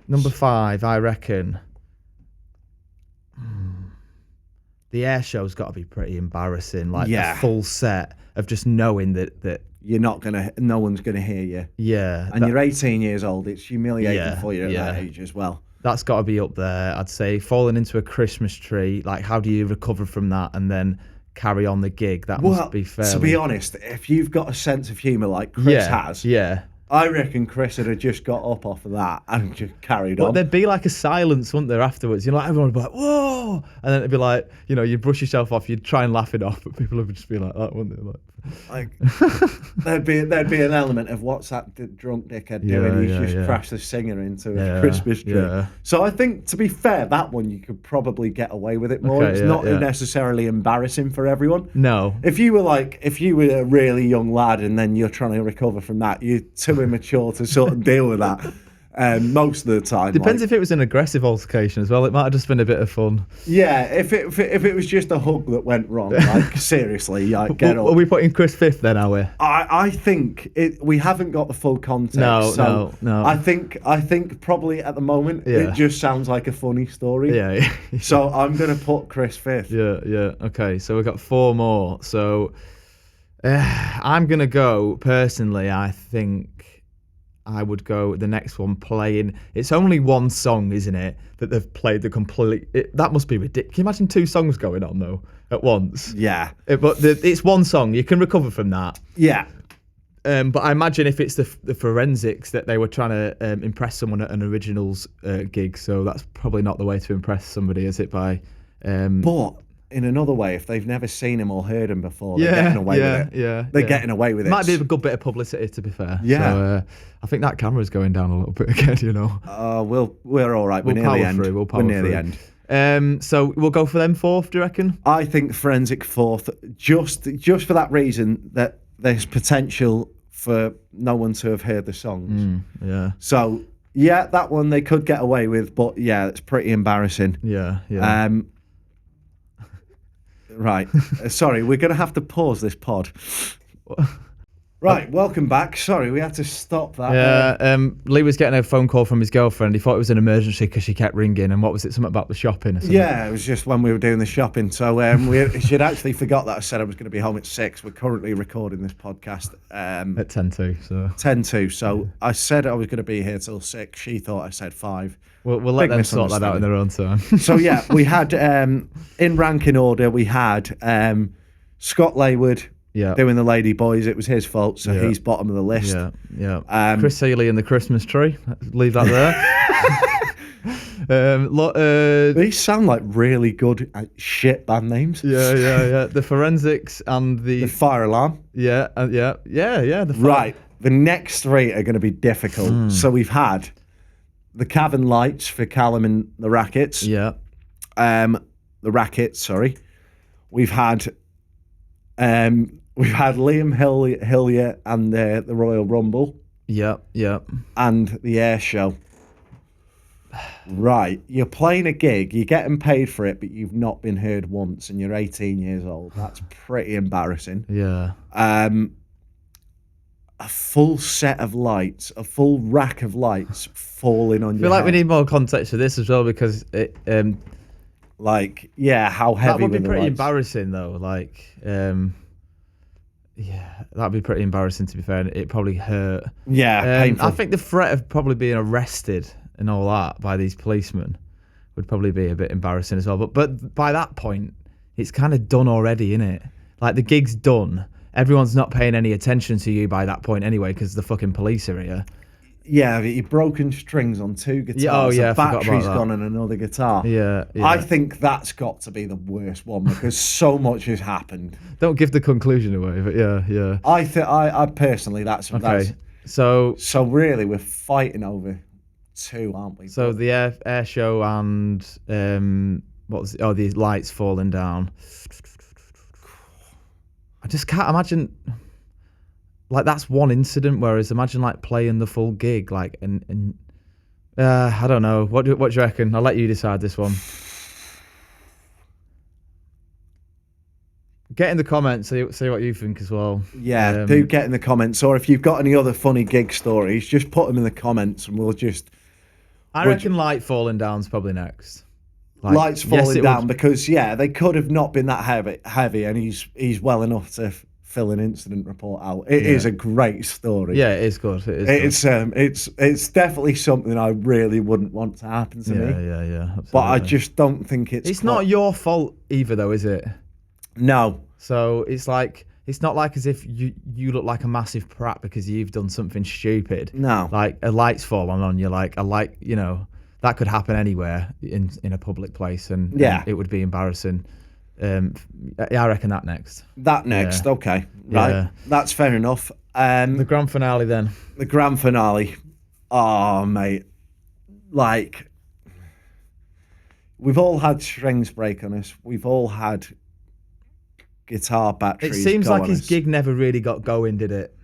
S2: number 5, I reckon. The air show's got to be pretty embarrassing, like the full set of just knowing that
S1: no one's gonna hear you.
S2: Yeah,
S1: and you're 18 years old. It's humiliating for you at that age as well.
S2: That's got to be up there, I'd say. Falling into a Christmas tree, like how do you recover from that and then carry on the gig? That must be fair.
S1: To be honest, if you've got a sense of humour like Chris has, I reckon Chris would have just got up off of that and just carried on.
S2: But there'd be like a silence, wouldn't there, afterwards? Like everyone would be like, whoa! And then it'd be like, you'd brush yourself off, you'd try and laugh it off, but people would just be like that, wouldn't they?
S1: Like there'd be an element of what's that drunk dickhead doing? He's just crashed the singer into a Christmas tree. Yeah. So I think, to be fair, that one you could probably get away with it more. It's not necessarily embarrassing for everyone.
S2: No.
S1: If you were a really young lad and then you're trying to recover from that, you're too immature to sort of deal with that. Most of the time.
S2: Depends if it was an aggressive altercation as well. It might have just been a bit of fun.
S1: Yeah, if it was just a hug that went wrong, like seriously, get up.
S2: Are we putting Chris 5th then, are we?
S1: I think we haven't got the full context.
S2: No.
S1: I think probably at the moment it just sounds like a funny story.
S2: Yeah.
S1: So I'm gonna put Chris 5th.
S2: Yeah. Okay, so we've got 4 more. So I'm gonna go personally. I think I would go the next one playing. It's only one song, isn't it? That they've played the complete. That must be ridiculous. Can you imagine 2 songs going on though at once?
S1: Yeah.
S2: But it's one song. You can recover from that.
S1: Yeah.
S2: But I imagine if it's the forensics that they were trying to impress someone at an originals gig, so that's probably not the way to impress somebody, is it? By
S1: But in another way, if they've never seen him or heard him before, they're getting away with it. They're getting away with it.
S2: Might be a good bit of publicity, to be fair.
S1: Yeah.
S2: So, I think that camera's going down a little bit again, you know.
S1: We're all right. We're near the end.
S2: We're near the end. So we'll go for them 4th, do you reckon?
S1: I think forensic 4th, just for that reason that there's potential for no one to have heard the songs.
S2: Yeah.
S1: So yeah, that one they could get away with, but yeah, it's pretty embarrassing.
S2: Yeah.
S1: Right. Sorry, we're going to have to pause this pod. Right, welcome back. Sorry, we had to stop that.
S2: Yeah, Lee was getting a phone call from his girlfriend. He thought it was an emergency because she kept ringing. And what was it? Something about the shopping or something?
S1: Yeah, it was just when we were doing the shopping. So she'd actually forgot that I said I was going to be home at 6. We're currently recording this podcast
S2: at 10:02. So
S1: 10:02. So I said I was going to be here till 6. She thought I said 5.
S2: We'll let them sort that out in their own time.
S1: So yeah, we had in ranking order. We had Scott Laywood.
S2: Yeah.
S1: Doing the Lady Boys, it was his fault, so he's bottom of the list.
S2: Yeah. Chris Seeley and the Christmas Tree. Leave that there.
S1: These sound like really good shit band names.
S2: Yeah. The Forensics and the
S1: Fire Alarm.
S2: Yeah.
S1: Right. The next 3 are going to be difficult. So we've had the Cavern Lights for Callum and the Rackets.
S2: Yeah.
S1: The Rackets, sorry. We've had Liam Hillier and the Royal Rumble.
S2: Yeah.
S1: And the Air Show. Right, you're playing a gig, you're getting paid for it, but you've not been heard once, and you're 18 years old. That's pretty embarrassing.
S2: Yeah.
S1: A full set of lights, a full rack of lights falling on your head.
S2: I feel like we need more context for this as well, because it.
S1: How heavy?
S2: That would be pretty
S1: lights?
S2: embarrassing, though. That'd be pretty embarrassing, to be fair. And it probably hurt.
S1: Yeah, painful.
S2: I think the threat of probably being arrested and all that by these policemen would probably be a bit embarrassing as well. But by that point, it's kind of done already, isn't it? Like, the gig's done. Everyone's not paying any attention to you by that point anyway, because the fucking police are here.
S1: Yeah, you've broken strings on 2 guitars.
S2: A
S1: battery's gone on another guitar.
S2: Yeah.
S1: I think that's got to be the worst one because so much has happened.
S2: Don't give the conclusion away, but yeah.
S1: I personally, that's
S2: okay. So
S1: really, we're fighting over 2, aren't we?
S2: So the air show and the lights falling down. I just can't imagine. Like, that's one incident, whereas imagine like playing the full gig, like, and I don't know. What do you reckon? I'll let you decide this one. Get in the comments, say what you think as well.
S1: Yeah, do get in the comments, or if you've got any other funny gig stories, just put them in the comments, and we'll just.
S2: I reckon light falling down's probably next.
S1: Lights falling down because they could have not been that heavy, and he's well enough to fill an incident report out. It is a great story.
S2: Yeah, it is good.
S1: It's definitely something I really wouldn't want to happen to me.
S2: Yeah. Absolutely.
S1: But I just don't think it's
S2: not your fault either, though, is it?
S1: No.
S2: So it's not like as if you look like a massive prat because you've done something stupid.
S1: No.
S2: Like, a light's fallen on you, like a light, that could happen anywhere in a public place, and it would be embarrassing. I reckon that next.
S1: Okay. Right.
S2: Yeah.
S1: That's fair enough.
S2: The grand finale then.
S1: The grand finale. Oh, mate. Like, we've all had strings break on us. We've all had guitar batteries.
S2: It seems like his gig never really got going, did it?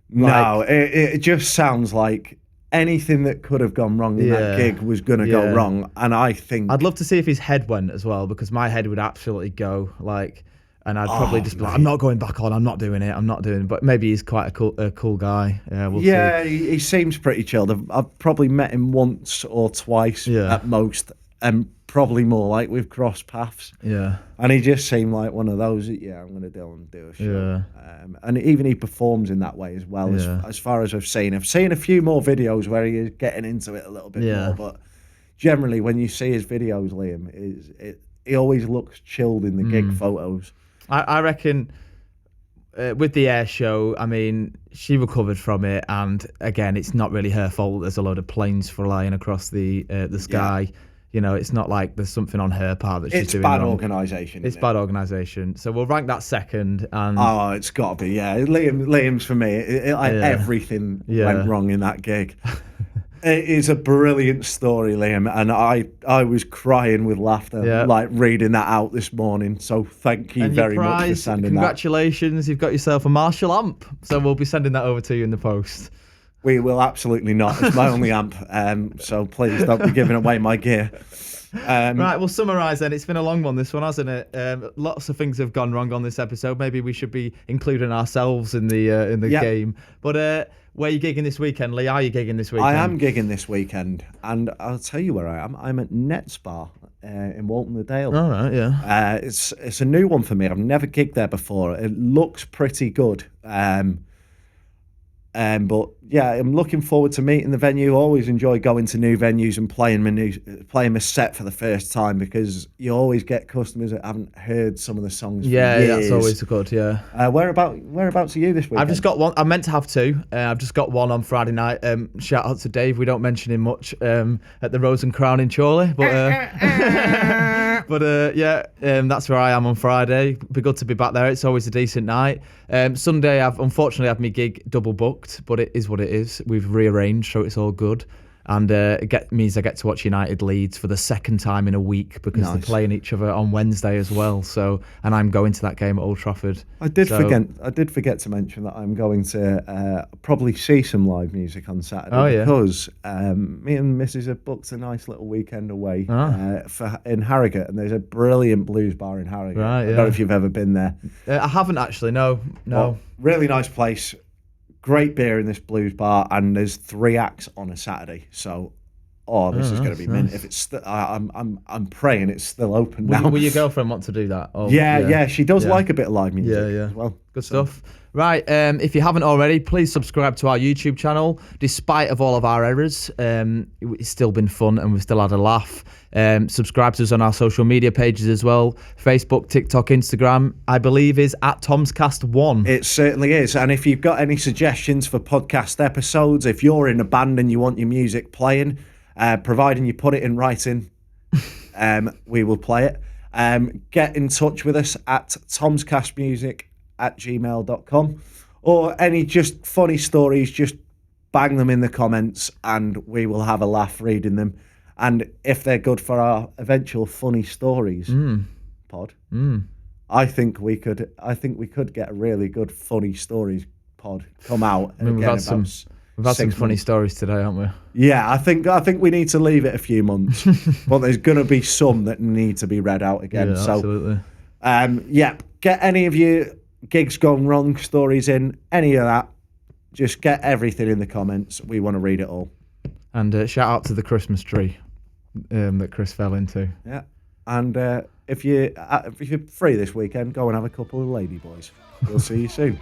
S1: No, it just sounds like anything that could have gone wrong in that gig was going to go wrong. And I think
S2: I'd love to see if his head went as well, because my head would absolutely go, like, and I'd probably just be like, I'm not going back on, I'm not doing it. But maybe he's quite a cool guy. Yeah, we'll see.
S1: He seems pretty chilled. I've probably met him once or twice at most, and probably more like we've crossed paths.
S2: Yeah.
S1: And he just seemed like one of those, I'm going to do a show.
S2: Yeah.
S1: And even he performs in that way as well, as far as I've seen. I've seen a few more videos where he is getting into it a little bit more, but generally when you see his videos, Liam, he always looks chilled in the gig photos.
S2: I reckon with the air show, I mean, she recovered from it, and again, it's not really her fault. There's a load of planes flying across the sky. Yeah. You know, it's not like there's something on her part that she's doing wrong.
S1: It's bad organisation.
S2: It's bad organisation. So we'll rank that second. And
S1: it's got to be, Liam's for me. Everything went wrong in that gig. It is a brilliant story, Liam, and I was crying with laughter, like reading that out this morning. So thank you very much for sending
S2: Congratulations, you've got yourself a Marshall amp. So we'll be sending that over to you in the post.
S1: We will absolutely not. It's my only amp, so please don't be giving away my gear.
S2: Right, we'll summarise then. It's been a long one, this one, hasn't it? Lots of things have gone wrong on this episode. Maybe we should be including ourselves in the game. But where are you gigging this weekend, Lee? Are you gigging this weekend?
S1: I am gigging this weekend, and I'll tell you where I am. I'm at Net Spa in Walton-the-Dale.
S2: All right, yeah.
S1: It's a new one for me. I've never gigged there before. It looks pretty good. But yeah, I'm looking forward to meeting the venue. Always enjoy going to new venues and playing my set for the first time, because you always get customers that haven't heard some of the songs. For years.
S2: That's always good. Yeah.
S1: Whereabouts are you this weekend?
S2: I've just got one. I meant to have two. I've just got one on Friday night. Shout out to Dave. We don't mention him much at the Rose and Crown in Chorley, but that's where I am on Friday. Be good to be back there. It's always a decent night. Sunday, I've unfortunately had my gig double booked, but it is what it is. We've rearranged, so it's all good. And it means I get to watch United Leeds for the second time in a week, because they're playing each other on Wednesday as well. So, and I'm going to that game at Old Trafford.
S1: I did forget to mention that I'm going to probably see some live music on Saturday, because me and Mrs. have booked a nice little weekend away in Harrogate, and there's a brilliant blues bar in Harrogate.
S2: Right,
S1: I don't know if you've ever been there.
S2: I haven't actually. No.
S1: Well, really nice place. Great beer in this blues bar, and there's 3 acts on a Saturday. So, this is going to be mint. If it's, I'm praying it's still open now.
S2: Will your girlfriend want to do that?
S1: Yeah, she does like a bit of live music as well.
S2: Good stuff. Right, if you haven't already, please subscribe to our YouTube channel. Despite of all of our errors, it's still been fun, and we've still had a laugh. Subscribe to us on our social media pages as well. Facebook, TikTok, Instagram, I believe is at TomsCast1.
S1: It certainly is. And if you've got any suggestions for podcast episodes, if you're in a band and you want your music playing, providing you put it in writing, we will play it. Get in touch with us at tomscastmusic@gmail.com, or any just funny stories, just bang them in the comments and we will have a laugh reading them. And if they're good for our eventual funny stories pod, I think we could get a really good funny stories pod come out.
S2: We've had some funny stories today, haven't we?
S1: Yeah, I think we need to leave it a few months, but there's going to be some that need to be read out again.
S2: Yeah,
S1: so,
S2: absolutely.
S1: Get any of your gigs gone wrong stories in, any of that. Just get everything in the comments. We want to read it all.
S2: And shout out to the Christmas tree that Chris fell into.
S1: Yeah, and if you're free this weekend, go and have a couple of ladyboys. We'll see you soon.